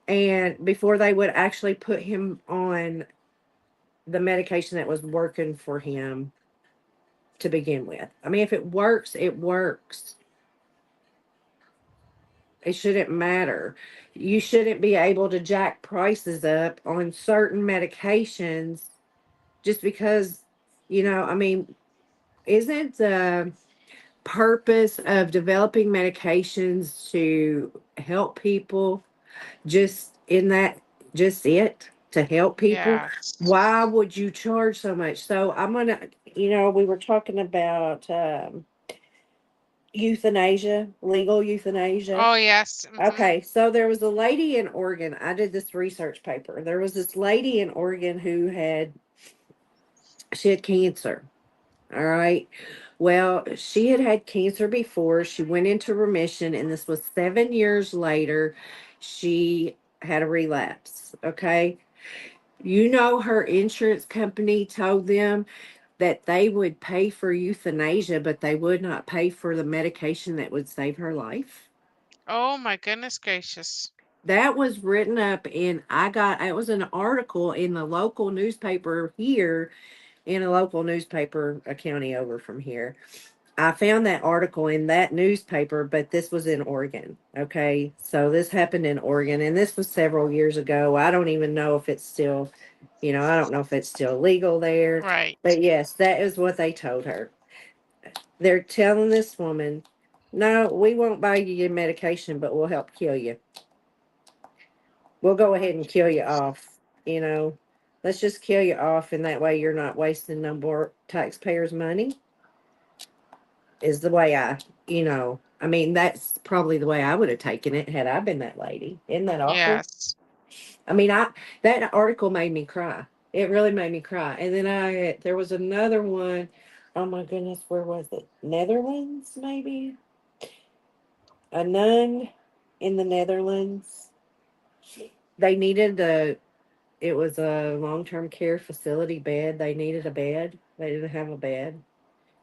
And before they would actually put him on the medication that was working for him to begin with. I mean, if it works, it works. It shouldn't matter. You shouldn't be able to jack prices up on certain medications just because, I mean, isn't the purpose of developing medications to help people, just in that, just it, to help people? Yes. Why would you charge so much? So I'm gonna, we were talking about euthanasia, legal euthanasia. Oh, yes. Okay, so there was a lady in Oregon. I did this research paper. There was this lady in Oregon who she had cancer. All right. Well, she had had cancer before. She went into remission, and this was 7 years later. She had a relapse. Okay. Her insurance company told them that they would pay for euthanasia, but they would not pay for the medication that would save her life. Oh, my goodness gracious. That was written up it was an article in the local newspaper here, in a local newspaper, a county over from here. I found that article in that newspaper, but this was in Oregon. Okay. So this happened in Oregon, and this was several years ago. I don't even know if it's still, I don't know if it's still legal there. Right. But yes, that is what they told her. They're telling this woman, no, we won't buy you your medication, but we'll help kill you. We'll go Oh, ahead and kill you jeez. off. You know, let's just kill you off, and that way you're not wasting no more taxpayers' money. Is the way I mean, that's probably the way I would have taken it had I been that lady. Isn't that awful? Yes. I mean, that article made me cry. It really made me cry. And then there was another one. Oh my goodness, where was it? Netherlands, maybe? A nun in the Netherlands. They needed it was a long-term care facility bed. They needed a bed. They didn't have a bed.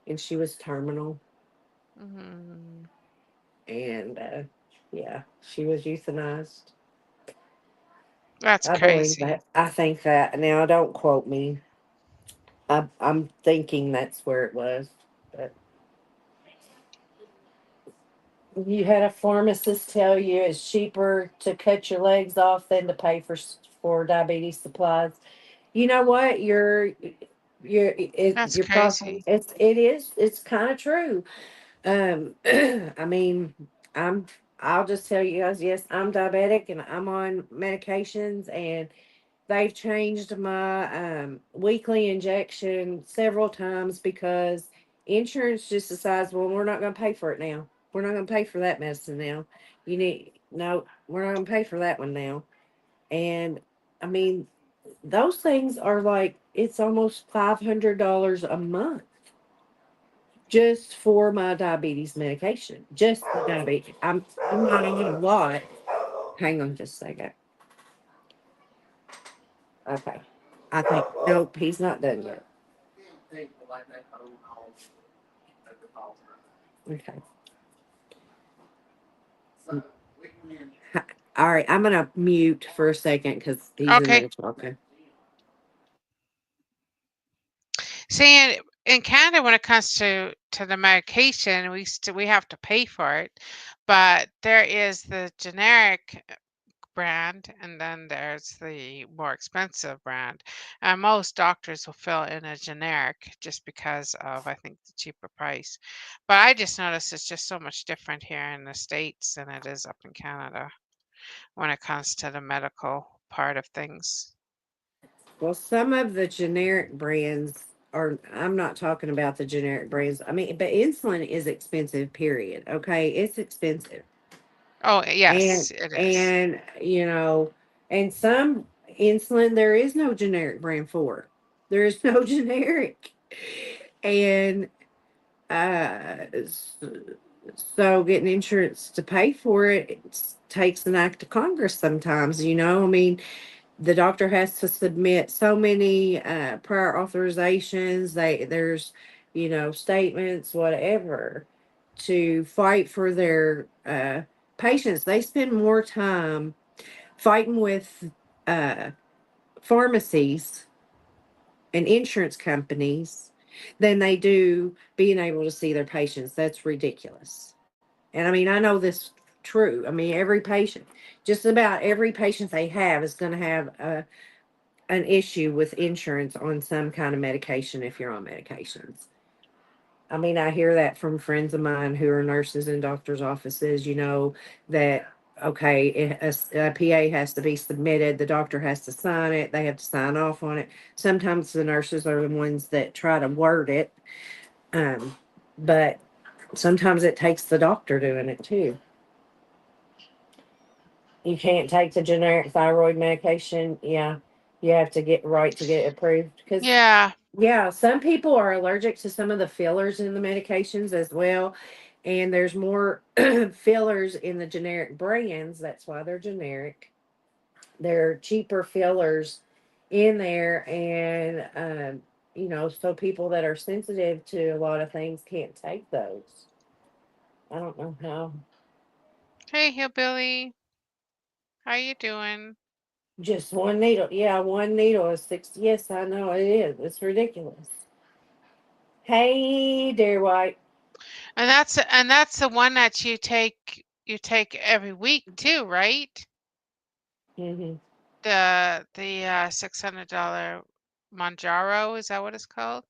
And she was terminal. Hmm. And yeah, she was euthanized. That's I believe crazy. that. I think that. Now, don't quote me. I'm thinking that's where it was. But you had a pharmacist tell you it's cheaper to cut your legs off than to pay for diabetes supplies. You know what? That's you're probably crazy. it's kind of true. I mean, I'm I'll just tell you guys, yes, I'm diabetic and I'm on medications, and they've changed my weekly injection several times because insurance just decides, well, we're not going to pay for it now. We're not going to pay for that medicine now. No, we're not going to pay for that one now. And I mean, those things are like, it's almost $500 a month just for my diabetes medication. Just for diabetes. I'm not on a lot. Hang on just a second. Okay. I think, nope, he's not done yet. Okay. All right, I'm gonna mute for a second because he's in Okay. there talking. See, in Canada, when it comes to the medication, we have to pay for it, but there is the generic brand, and then there's the more expensive brand. And most doctors will fill in a generic just because of, I think, the cheaper price. But I just noticed it's just so much different here in the States than it is up in Canada when it comes to the medical part of things. Well, some of the generic brands are, I'm not talking about the generic brands. I mean, but insulin is expensive, period. Okay, it's expensive. Oh, And yes, it is. and you know, and some insulin there is no generic brand for. There is no generic. And s- so getting insurance to pay for it takes an act of Congress sometimes, you know. I mean, the doctor has to submit so many prior authorizations. There's, statements, whatever, to fight for their patients. They spend more time fighting with uh, pharmacies and insurance companies than they do being able to see their patients. That's ridiculous. And I mean, I know this true. I mean, every patient, just about every patient they have is going to have an issue with insurance on some kind of medication if you're on medications. I mean, I hear that from friends of mine who are nurses in doctors' offices, that, okay, a PA has to be submitted, the doctor has to sign it, they have to sign off on it. Sometimes the nurses are the ones that try to word it, but sometimes it takes the doctor doing it too. You can't take the generic thyroid medication. Yeah, you have to get right to get it approved because, Yeah. yeah, some people are allergic to some of the fillers in the medications as well. And there's more fillers in the generic brands. That's why they're generic. They're cheaper fillers in there. And, so people that are sensitive to a lot of things can't take those. I don't know how. Hey, Hillbilly. How you doing? Just one needle. Yeah, one needle is 60. Yes, I know it is. It's ridiculous. Hey, dear white. And that's the one that you take every week too, right? Hmm. The $600 Manjaro, is that what it's called?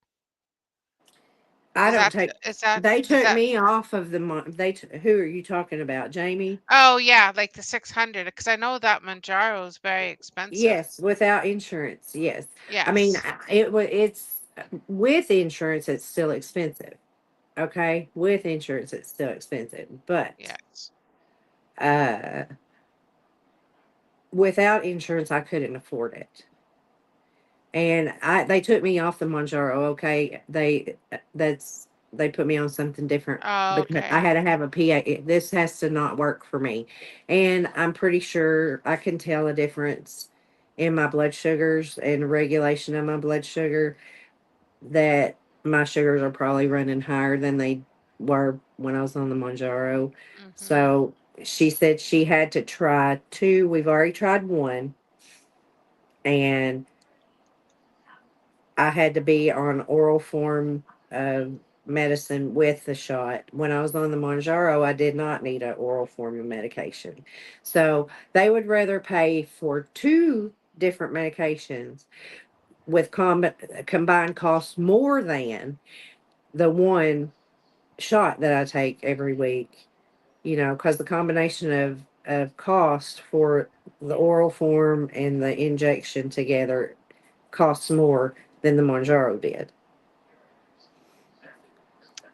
I Is don't that take. is that They is took that me off of the month. Who are you talking about, Jamie? Oh yeah, like the 600, because I know that Manjaro is very expensive. Yes, without insurance. Yes, I mean Yes. it's with insurance. It's still expensive. Okay, with insurance, it's still expensive, but Yes. uh, without insurance, I couldn't afford it. And they took me off the Monjaro. Okay, they put me on something different Oh, because I okay. had to have a PA. This has to not work for me, and I'm pretty sure I can tell a difference in my blood sugars and regulation of my blood sugar, that my sugars are probably running higher than they were when I was on the Monjaro. Mhm. So she said she had to try two. We've already tried one, and I had to be on oral form of medicine with the shot. When I was on the Monjaro, I did not need an oral form of medication. So they would rather pay for two different medications with combined costs more than the one shot that I take every week, because the combination of cost for the oral form and the injection together costs more than the Monjaro did.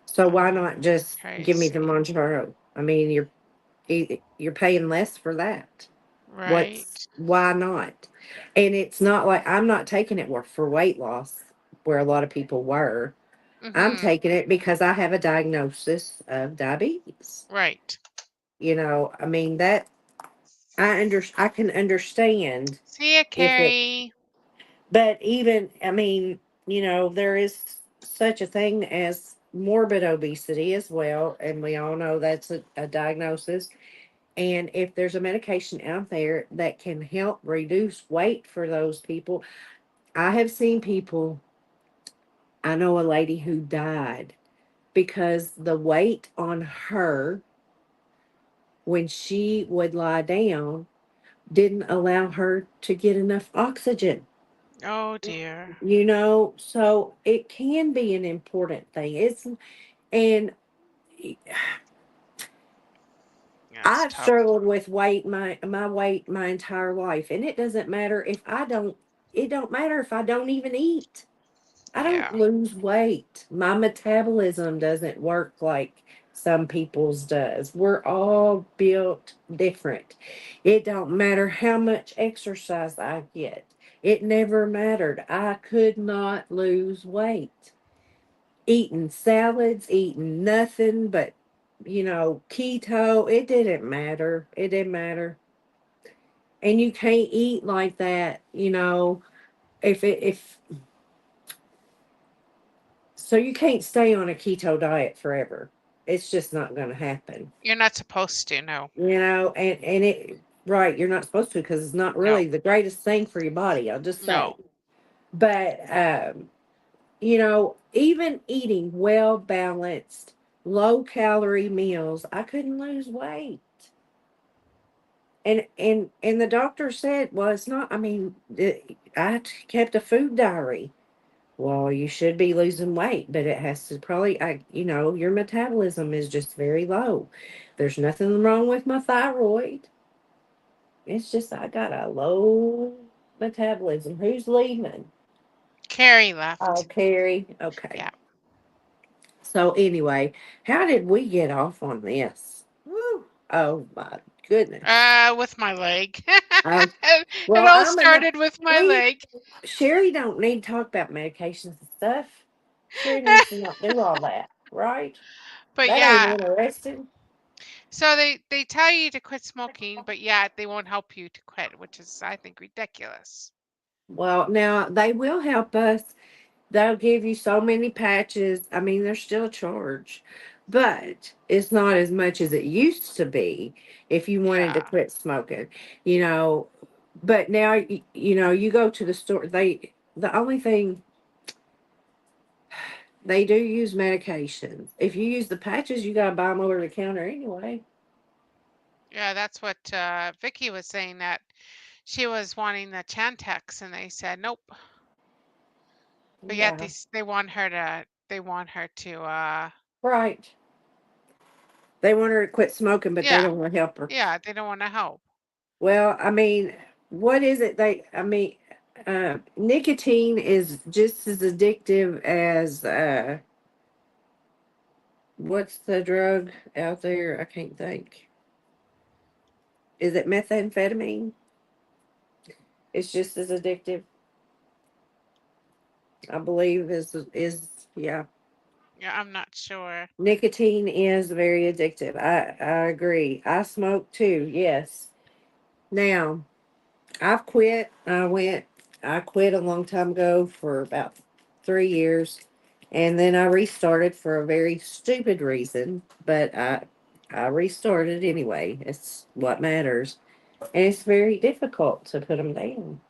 So why not just give me the Crazy. Monjaro? I mean, you're paying less for that. Right. Why not? And it's not like I'm not taking it for weight loss where a lot of people were. I'm Mm-hmm. taking it because I have a diagnosis of diabetes. Right. I mean that I can understand See ya, if it, Carrie. but even I mean, there is such a thing as morbid obesity as well, and we all know that's a diagnosis. And if there's a medication out there that can help reduce weight for those people, I have seen people. I know a lady who died because the weight on her when she would lie down didn't allow her to get enough oxygen. Oh dear. So it can be an important thing. And That's I've tough. struggled with my weight my entire life, and it don't matter if I don't even eat. I don't Yeah. lose weight. My metabolism doesn't work like some people's does. We're all built different. It don't matter how much exercise I get. It never mattered. I could not lose weight. Eating salads, eating nothing but, keto, it didn't matter. It didn't matter. And you can't eat like that, if so you can't stay on a keto diet forever. It's just not going to happen. You're not supposed to, no. And it right, you're not supposed to because it's not No. really the greatest thing for your body, I'll just say. No. But even eating well balanced, low calorie meals, I couldn't lose weight. And the doctor said, well, it's not. I mean, I kept a food diary. Well, you should be losing weight, but it has to probably, your metabolism is just very low. There's nothing wrong with my thyroid. It's just I got a low metabolism. Who's leaving? Carrie Oh, left. Carrie. Okay. Yeah. So anyway, how did we get off on this? Woo. Oh my goodness. With my leg. Oh, It well, all started with my we leg. Sherry don't need to talk about medications and stuff. Sherry needs to not do all that, right? But That ain't yeah, interesting. so they tell you to quit smoking, but yeah, they won't help you to quit, which is I think ridiculous. Well, now they will help us. They'll give you so many patches. I mean, there's still a charge, but it's not as much as it used to be if you wanted to Yeah. quit smoking, you know. But now, you go to the store, the only thing they do use medications. If you use the patches, you got to buy them over the counter anyway. Yeah, that's what Vicky was saying that she was wanting the Chantix and they said nope. But yet Yeah, they want her to right. They want her to quit smoking, but they yeah. don't want to help her. Yeah, they don't want to help. Well, I mean, what is it nicotine is just as addictive as what's the drug out there? I can't think. Is it methamphetamine? It's just as addictive, I believe. Is yeah. Yeah, I'm not sure. Nicotine is very addictive. I agree. I smoke too. Yes. Now I've quit. I quit a long time ago for about 3 years, and then I restarted for a very stupid reason. But I restarted anyway. It's what matters, and it's very difficult to put them down.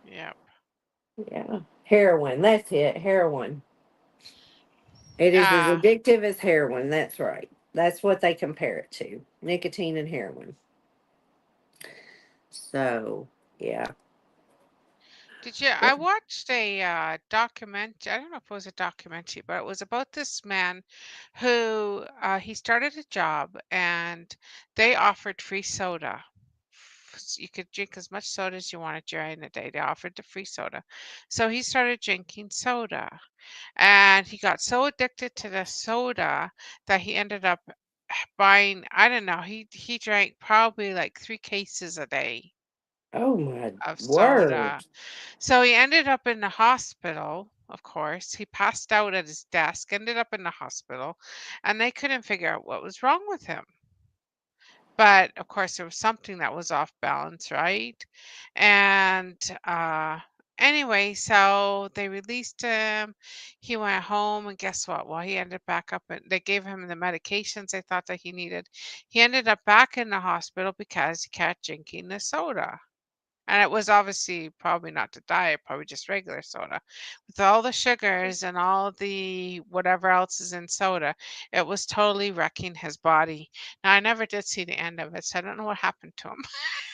Yep. Yeah. Heroin. That's it. Heroin. It is as Uh, addictive as heroin. That's right. That's what they compare it to. Nicotine and heroin. So, yeah. did you? I watched a document. I don't know if it was a documentary, but it was about this man who he started a job and they offered free soda. You could drink as much soda as you wanted during the day. They offered the free soda. So he started drinking soda. And he got so addicted to the soda that he ended up buying, I don't know, he drank probably like 3 cases a day Oh, my of word. soda. So he ended up in the hospital, of course. He passed out at his desk, ended up in the hospital, and they couldn't figure out what was wrong with him. But of course, there was something that was off balance, right? And anyway, so they released him. He went home, and guess what? Well, he ended back up, and they gave him the medications they thought that he needed. He ended up back in the hospital because he kept drinking the soda. And it was obviously probably not the diet, probably just regular soda. With all the sugars and all the whatever else is in soda, it was totally wrecking his body. Now, I never did see the end of it, so I don't know what happened to him.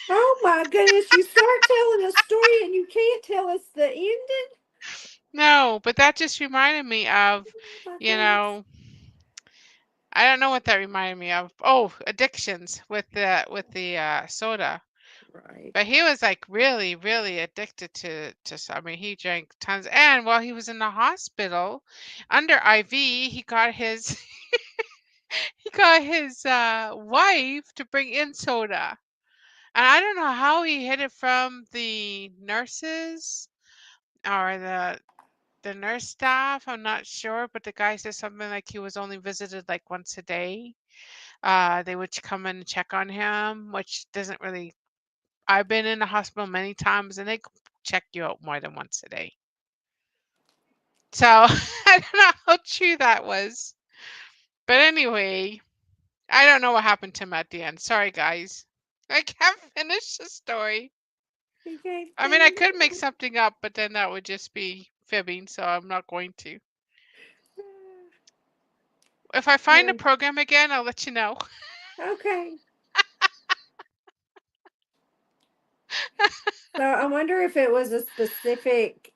Oh, my goodness. You start telling a story and you can't tell us the ending? No, but that just reminded me of, Oh, my you goodness. know, I don't know what that reminded me of. Oh, addictions with the soda. Right. But he was, like, really, really addicted I mean, he drank tons, and while he was in the hospital, under IV, he got his he got his, wife to bring in soda, and I don't know how he hid it from the nurses or the nurse staff, I'm not sure, but the guy said something like he was only visited, like, once a day. They would come in and check on him, which doesn't really I've been in the hospital many times, and they check you out more than once a day. So I don't know how true that was. But anyway, I don't know what happened to him at the end. Sorry, guys. I can't finish the story. You can't I mean, I finish could make it. something up, but then that would just be fibbing, so I'm not going to. If I find the So, program again, I'll let you know. okay. So I wonder if it was a specific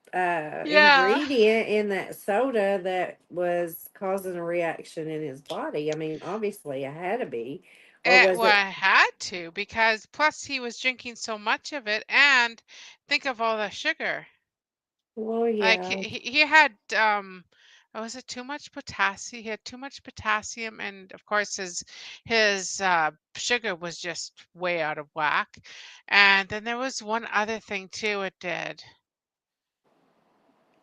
Yeah. ingredient in that soda that was causing a reaction in his body. I mean, obviously it had to be. Or was Well, it? I had to because plus he was drinking so much of it, and think of all the sugar. Well, Like yeah. he had was it too much potassium? He had too much potassium, and of course his sugar was just way out of whack. And then there was one other thing too it did.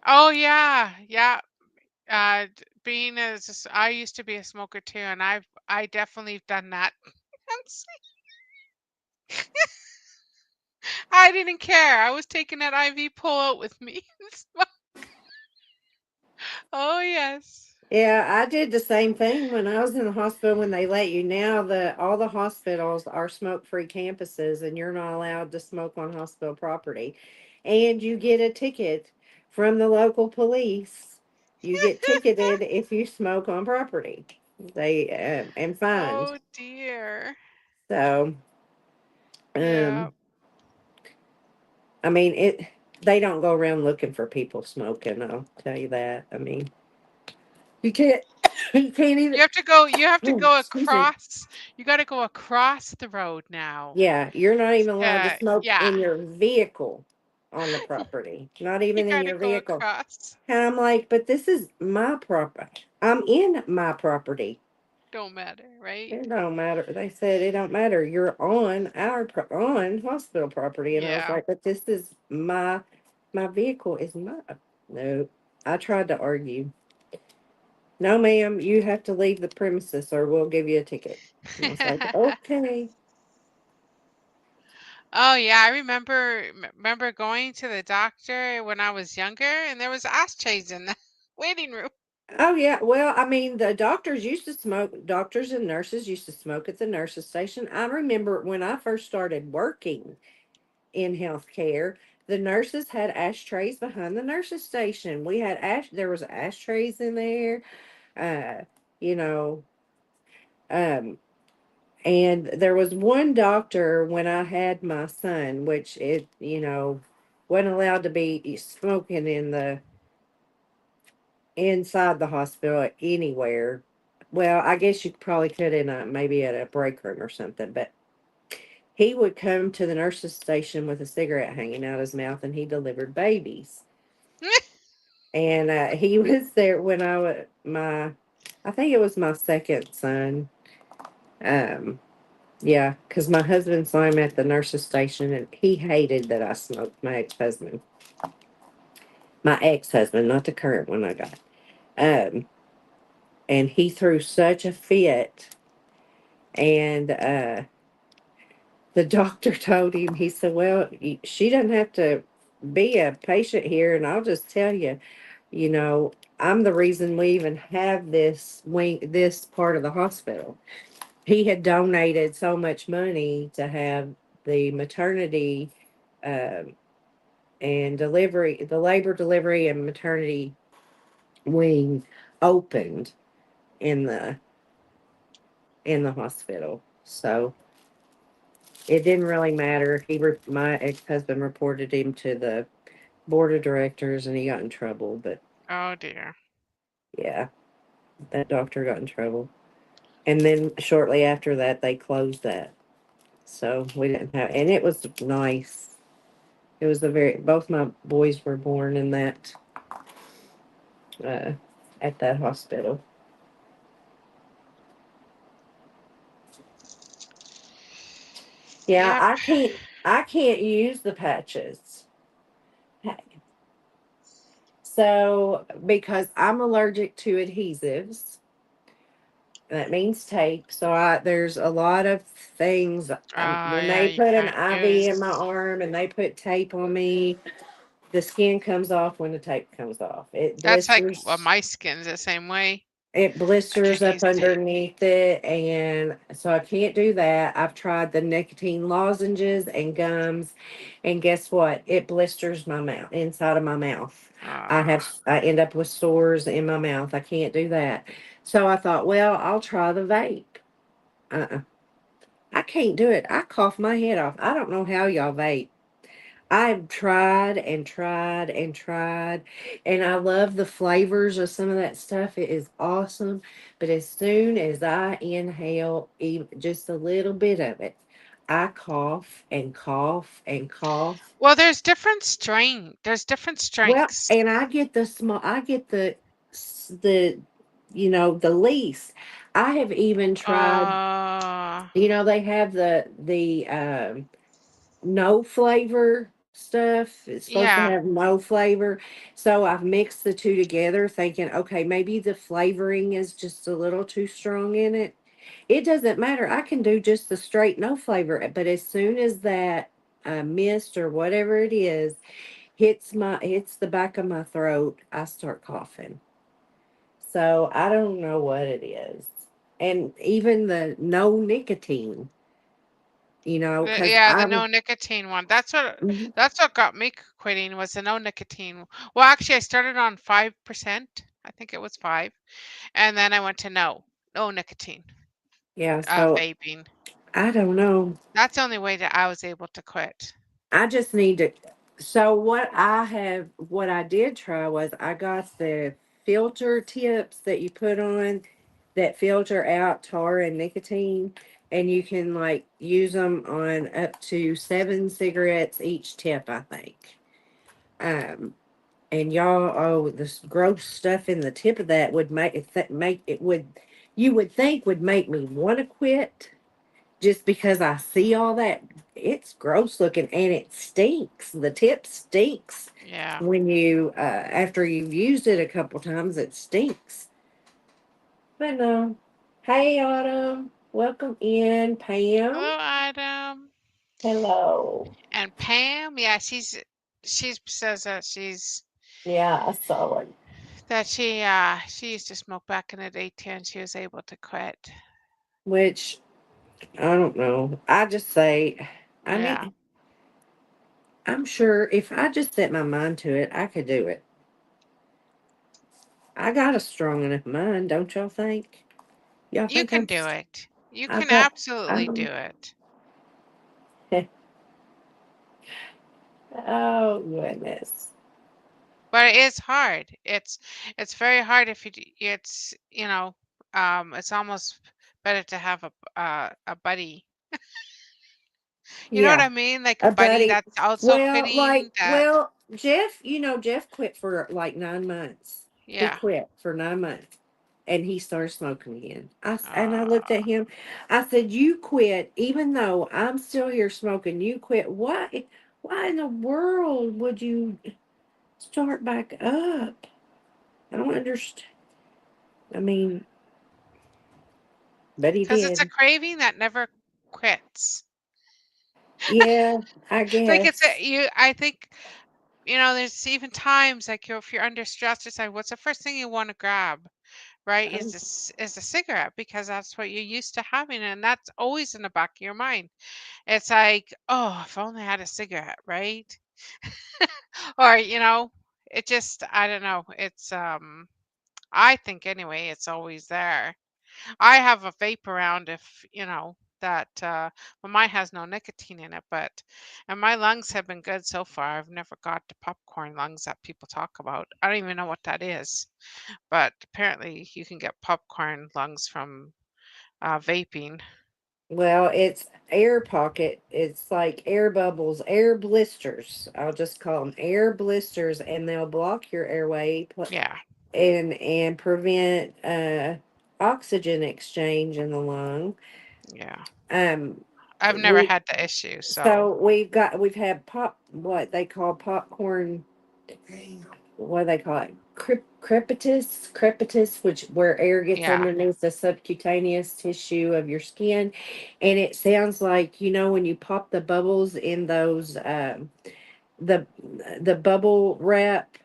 Oh yeah, yeah. Being I used to be a smoker too, and I definitely done that. I didn't care. I was taking that IV pull out with me. Oh yes. Yeah, I did the same thing when I was in the hospital when they let you now that all the hospitals are smoke-free campuses and you're not allowed to smoke on hospital property. And you get a ticket from the local police. You get ticketed if you smoke on property. They and fined. Oh dear. So, Yeah. um I mean they don't go around looking for people smoking, I'll tell you that. I mean, you can't you can't even You have to oh, go excuse me. across. You got to go across the road now. Yeah, you're not even allowed to smoke Yeah. in your vehicle on the property. Not You even in got to your go vehicle. across. And I'm like, but this is my property. I'm in my property. Don't matter, right? It don't matter. They said it don't matter. You're on on hospital property, and I was Yeah. like, but this is my vehicle is mine. No, I tried to argue. No, ma'am, you have to leave the premises, or we'll give you a ticket. And I was like, okay. Oh yeah, I remember going to the doctor when I was younger, and there was ashtrays in the waiting room. Oh yeah, well, I mean, the doctors used to smoke. Doctors and nurses used to smoke at the nurses station. I remember when I first started working in healthcare, the nurses had ashtrays behind the nurses station. We had there was ashtrays in there. Uh, you know, um, and there was one doctor when I had my son, which wasn't allowed to be smoking in the inside the hospital anywhere. Well, I guess you probably could in maybe at a break room or something, but he would come to the nurse's station with a cigarette hanging out his mouth, and he delivered babies. And he was there when I think it was my second son. Um, yeah, because my husband saw him at the nurse's station, and he hated that I smoked. My ex-husband, not the current one I got. Um, and he threw such a fit, and the doctor told him, he said, "Well, she doesn't have to be a patient here, and I'll just tell you, you know, I'm the reason we even have this part of the hospital." He had donated so much money to have the maternity um, and the labor delivery and maternity wing opened in the hospital. So it didn't really matter. My ex-husband reported him to the board of directors, and he got in trouble. But Oh dear. yeah, that doctor got in trouble. And then shortly after that, they closed that. So we didn't have, and it was nice. It was both my boys were born in uh, at that hospital. Yeah, Yep. I can't use the patches. So because I'm allergic to adhesives, that means tape. So there's a lot of things. When Yeah, they you put an can't IV in my use. arm and they put tape on me, the skin comes off when the tape comes off. It That's like blisters. my skin's the same way. It I blisters can't up use tape. underneath it, and so I can't do that. I've tried the nicotine lozenges and gums, and guess what? It blisters my mouth, inside of my mouth. Uh, I end up with sores in my mouth. I can't do that. So I thought, well, I'll try the vape. Uh-uh. I can't do it. I cough my head off. I don't know how y'all vape. I've tried and tried and tried, and I love the flavors of some of that stuff. It is awesome. But as soon as I inhale even just a little bit of it, I cough and cough and cough. well, there's different strain. There's different Well, strengths. and I get the, the least. I have even tried, Uh, they have the no flavor stuff. It's supposed to yeah. have no flavor. So I've mixed the two together, thinking, okay, maybe the flavoring is just a little too strong in it. It doesn't matter. I can do just the straight no flavor. But as soon as that mist or whatever it is hits the back of my throat, I start coughing. So I don't know what it is. And even the no nicotine, because Yeah, the I no was. nicotine one. Mhm. That's what got me quitting was the no nicotine. Well, actually, I started on 5%. I think it was 5, and then I went to no nicotine Yeah, so vaping. I don't know. That's the only way that I was able to quit. I just need to. So what I did try was I got the filter tips that you put on that filter out tar and nicotine, and you can like use them on up to 7 cigarettes each tip, I think. Um, and y'all, oh, this gross stuff in the tip of that would make it would you would think would make me want to quit just because I see all that. It's gross looking and it stinks. The tip stinks Yeah. when after you've used it a couple times, it stinks. But no. Hey, Autumn. Welcome in, Pam. Hello, Adam. Hello. And Pam, yeah, she says that Yeah, I saw it. she used to smoke back in the day too, and she was able to quit. Which, I don't know. I just say, I Yeah. need, I'm sure if I just set my mind to it, I could do it. I got a strong enough mind, don't y'all think? Y'all You think can do it. You I can bet absolutely do I'm, it. oh goodness. But it is hard. It's very hard if it's, it's almost better to have a buddy. You know what Yeah, I mean? Like a a buddy buddy. that's also Well, quitting that. Jeff, Jeff quit for like 9 months. He Yeah. quit for 9 months and he started smoking again. And I looked Uh, at him. I said, "You quit, even though I'm still here smoking. You quit. Why? Why in the world would you start back up? I don't understand. I mean, but he 'Cause it's a did. craving that never quits. Yeah, I Like it's guess. I think, there's even times like if you're under stress, it's like, what's the first thing you want to grab? Right? Um, Is a cigarette because that's what you're used to having, and that's always in the back of your mind. It's like, oh, if I only had a cigarette, right? Or, it just, I don't know. I think anyway, it's always there. I have a vape around if, that, well, mine has no nicotine in it, and my lungs have been good so far. I've never got the popcorn lungs that people talk about. I don't even know what that is, but apparently you can get popcorn lungs from vaping. well, it's air pocket. It's like air bubbles, air blisters. I'll just call them air blisters, and they'll block your airway Yeah, and prevent oxygen exchange in the lung. yeah. Um, I've never we had the issue, so so we've had what they call popcorn, what do they call it? Crepitus, which where air gets yeah, underneath the subcutaneous tissue of your skin, and it sounds like when you pop the bubbles in those the the bubble wrap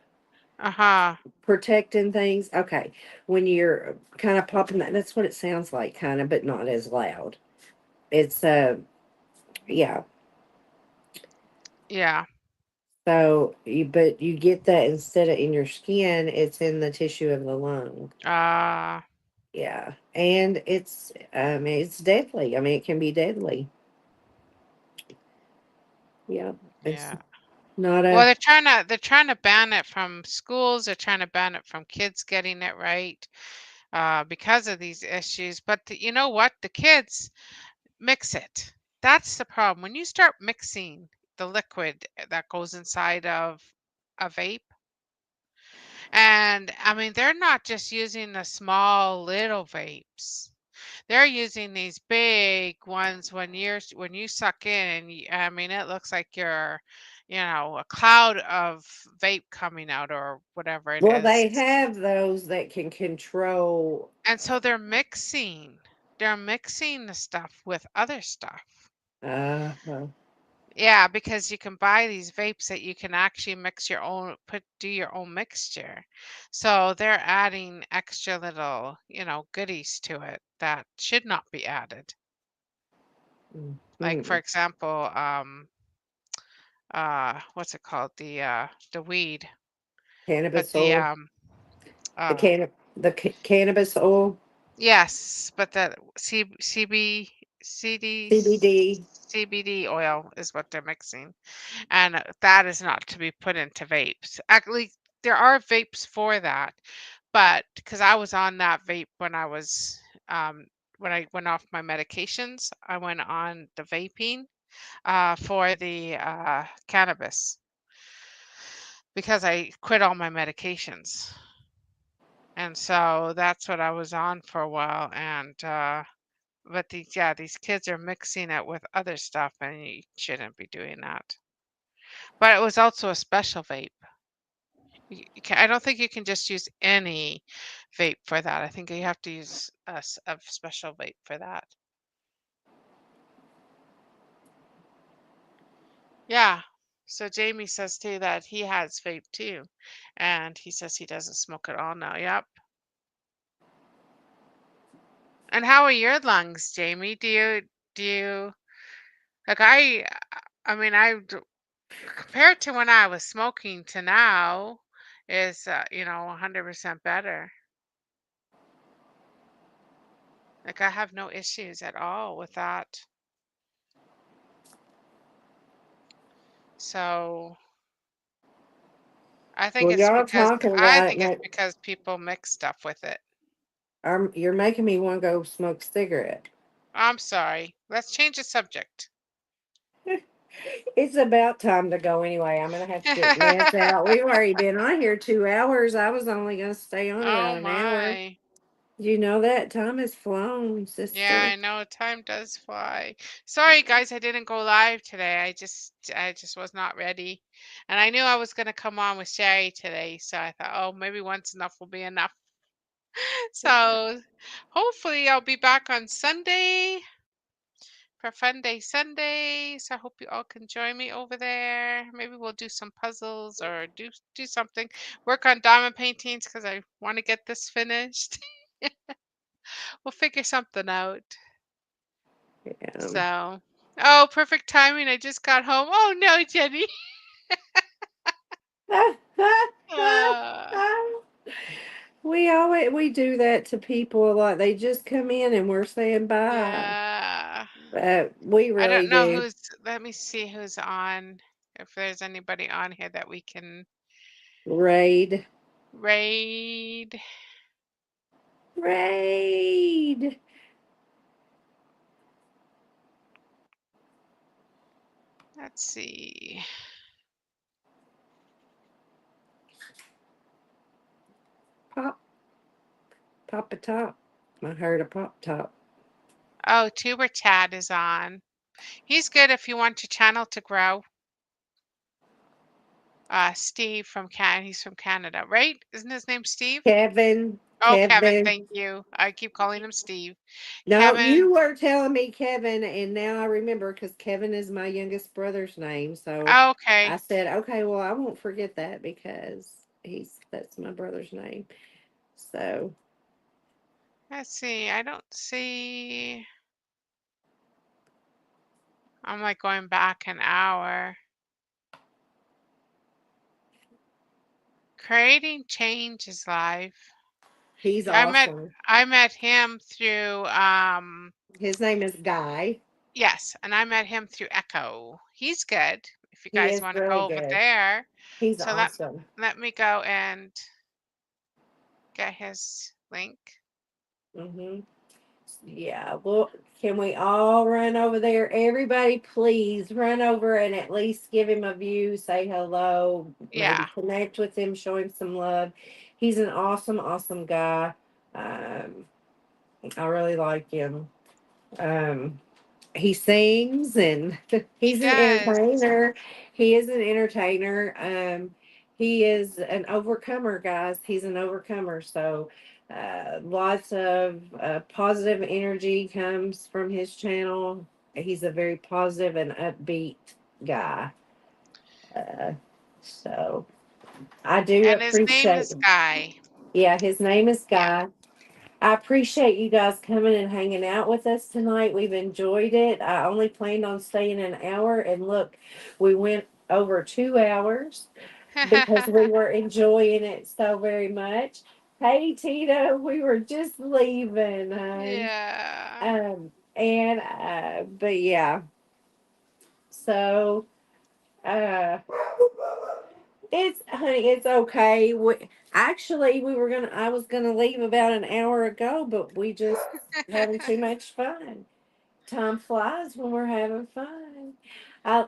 uh-huh, protecting things. Okay, when you're kind of popping that, that's what it sounds like, kind of, but not as loud. It's yeah. yeah, But you get that instead of in your skin, it's in the tissue of the lung. uh, Yeah, and it's deadly. I mean, it can be deadly. Yeah, it's yeah. not Well, a they're trying to ban it from schools. They're trying to ban it from kids getting it, right, because of these issues. But you know what? The kids mix it. That's the problem. When you start mixing the liquid that goes inside of a vape, and I mean, they're not just using the small little vapes. They're using these big ones when you suck in, and I mean, it looks like you're, a cloud of vape coming out or whatever it well. is. They have those that can control. And so they're mixing. They're mixing the stuff with other stuff. Uh, Yeah, because you can buy these vapes that you can actually mix your own, do your own mixture. So they're adding extra little, goodies to it that should not be added. Like for mm, example, what's it called? The weed. But cannabis oil, uh cannabis oil, yes, but the CBD. CBD oil is what they're mixing. And that is not to be put into vapes. Actually, there are vapes for that, but because I was on that vape um when I went off my medications, I went on the vaping for the cannabis because I quit all my medications. And so that's what I was on for a while. And but these kids are mixing it with other stuff, and you shouldn't be doing that. But it was also a special vape. I don't think you can just use any vape for that. I think you have to use a special vape for that. Yeah. So Jamie says too that he has vape too, and he says he doesn't smoke at all now. Yep. And how are your lungs, Jamie? Do you like I mean compared to when I was smoking to now is 100% better. Like I have no issues at all with that. So I think Well, it's y'all because talking I about think it's it, because people mix stuff with it. you're making me want to go smoke a cigarette. I'm sorry. Let's change the subject. It's about time to go anyway. I'm gonna have to get meds out. We've already been on here 2 hours. I was only gonna stay on Oh about an hour. my. You know that time has flown, Yeah, sister. I know time does fly. Sorry guys, I didn't go live today. I just was not ready. And I knew I was going to come on with Sherry today, so I thought, "Oh, maybe once enough will be enough." So, hopefully I'll be back on Sunday for Fun Day Sunday. So I hope you all can join me over there. Maybe we'll do some puzzles or do something. Work on diamond paintings because I want to get this finished. We'll figure something out. Yeah. So, oh, perfect timing. I just got home. Oh no, Jenny. Uh, We do that to people a lot. They just come in and we're saying bye. yeah. We I really don't know do. who's, let me see who's on. If there's anybody on here that we can Raid. raid. Raid. Let's see. Pop. Pop a top. I heard a pop top. Oh, Tuber Chad is on. He's good if you want your channel to grow. Steve from he's from Canada, right? Isn't his name Steve? Kevin. Oh, Kevin, Kevin. thank you. I keep calling him Steve. No, Kevin. you were telling me Kevin, and now I remember because Kevin is my youngest brother's name. So I Okay. said, okay, well, I won't forget that because that's my brother's name. So Let's see. I don't see. I'm like going back an hour. Creating change is live. he's Yeah, I met awesome. I met him through His name is Guy. yes, and I met him through Echo. He's good if you He guys is want to really go over good. there. He's So awesome. let me go and get his link. Hmm. Yeah. Well, can we all run over there? Everybody, please run over and at least give him a view, say hello, maybe Yeah. connect with him, show him some love. He's an awesome, awesome guy. Um, I really like him. Um, he sings and He he's an does. entertainer. He is an entertainer. He is an overcomer, guys. He's an overcomer. So lots of positive energy comes from his channel. He's a very positive and upbeat guy. Uh, so I do And his name appreciate is him. Guy. Yeah, his name is Yeah. Guy. I appreciate you guys coming and hanging out with us tonight. We've enjoyed it. I only planned on staying an hour, and look, we went over 2 hours because we were enjoying it so very much. Hey, Tina, we were just leaving, hon. Yeah. But yeah, so uh, it's okay. I was gonna leave about an hour ago, but we just having too much fun. Time flies when we're having fun. I,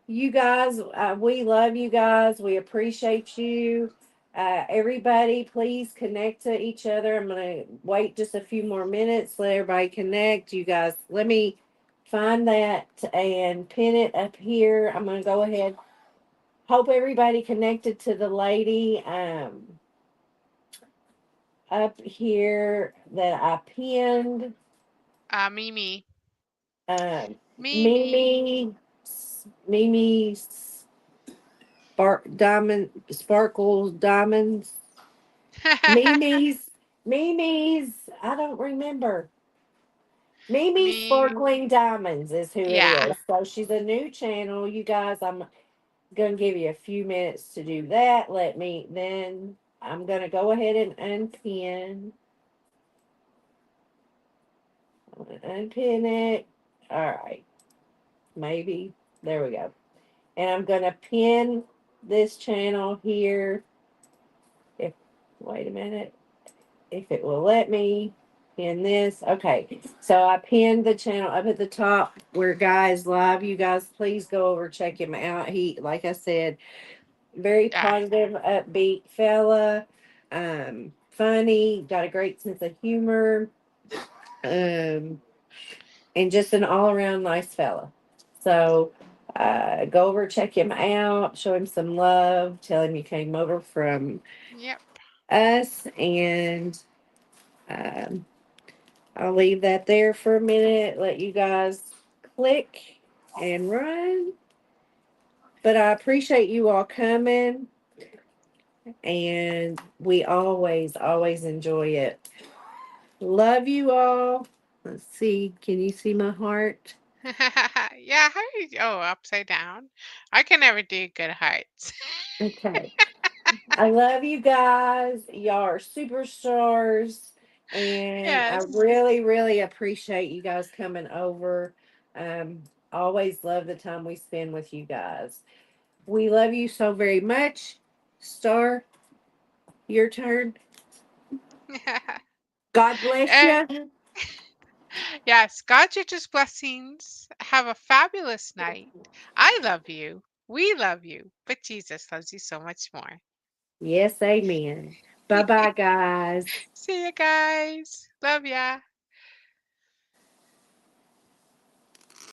you guys, we love you guys. We appreciate you. Everybody, please connect to each other. I'm gonna wait just a few more minutes. Let everybody connect. You guys, let me find that and pin it up here. I'm gonna go ahead. Hope everybody connected to the lady up here that I pinned. Mimi. Um, Mimi. Mimi, Mimi, Sparkles, Diamonds, Mimi's, Mimi's. I don't remember. Mimi Me. Sparkling Diamonds is who it Yeah. is. So she's a new channel, you guys. gonna give you a few minutes to do that. Then I'm gonna go ahead and unpin. I'm gonna unpin it. All right, maybe there we go. And I'm gonna pin this channel here. If wait a minute, if it will let me pin this. Okay, so I pinned the channel up at the top where Guy's live. You guys, please go over check him out. He, like I said, very Yeah. positive, upbeat fella, funny, got a great sense of humor, um, and just an all around nice fella. So go over, check him out, show him some love, tell him you came over from Yep. us, and um, I'll leave that there for a minute, let you guys click and run. But I appreciate you all coming, and we always enjoy it. Love you all. Let's see. Can you see my heart? Yeah, how do you upside down? I can never do good heights. Okay. I love you guys. Y'all are superstars. And I Yes. really appreciate you guys coming over. Um, always love the time we spend with you guys. We love you so very much. Star, your turn. God bless Eh, you. yes, God just blessings. Have a fabulous night. I love you. We love you. But Jesus loves you so much more. Yes, amen. Bye bye, guys. See you guys. Love ya.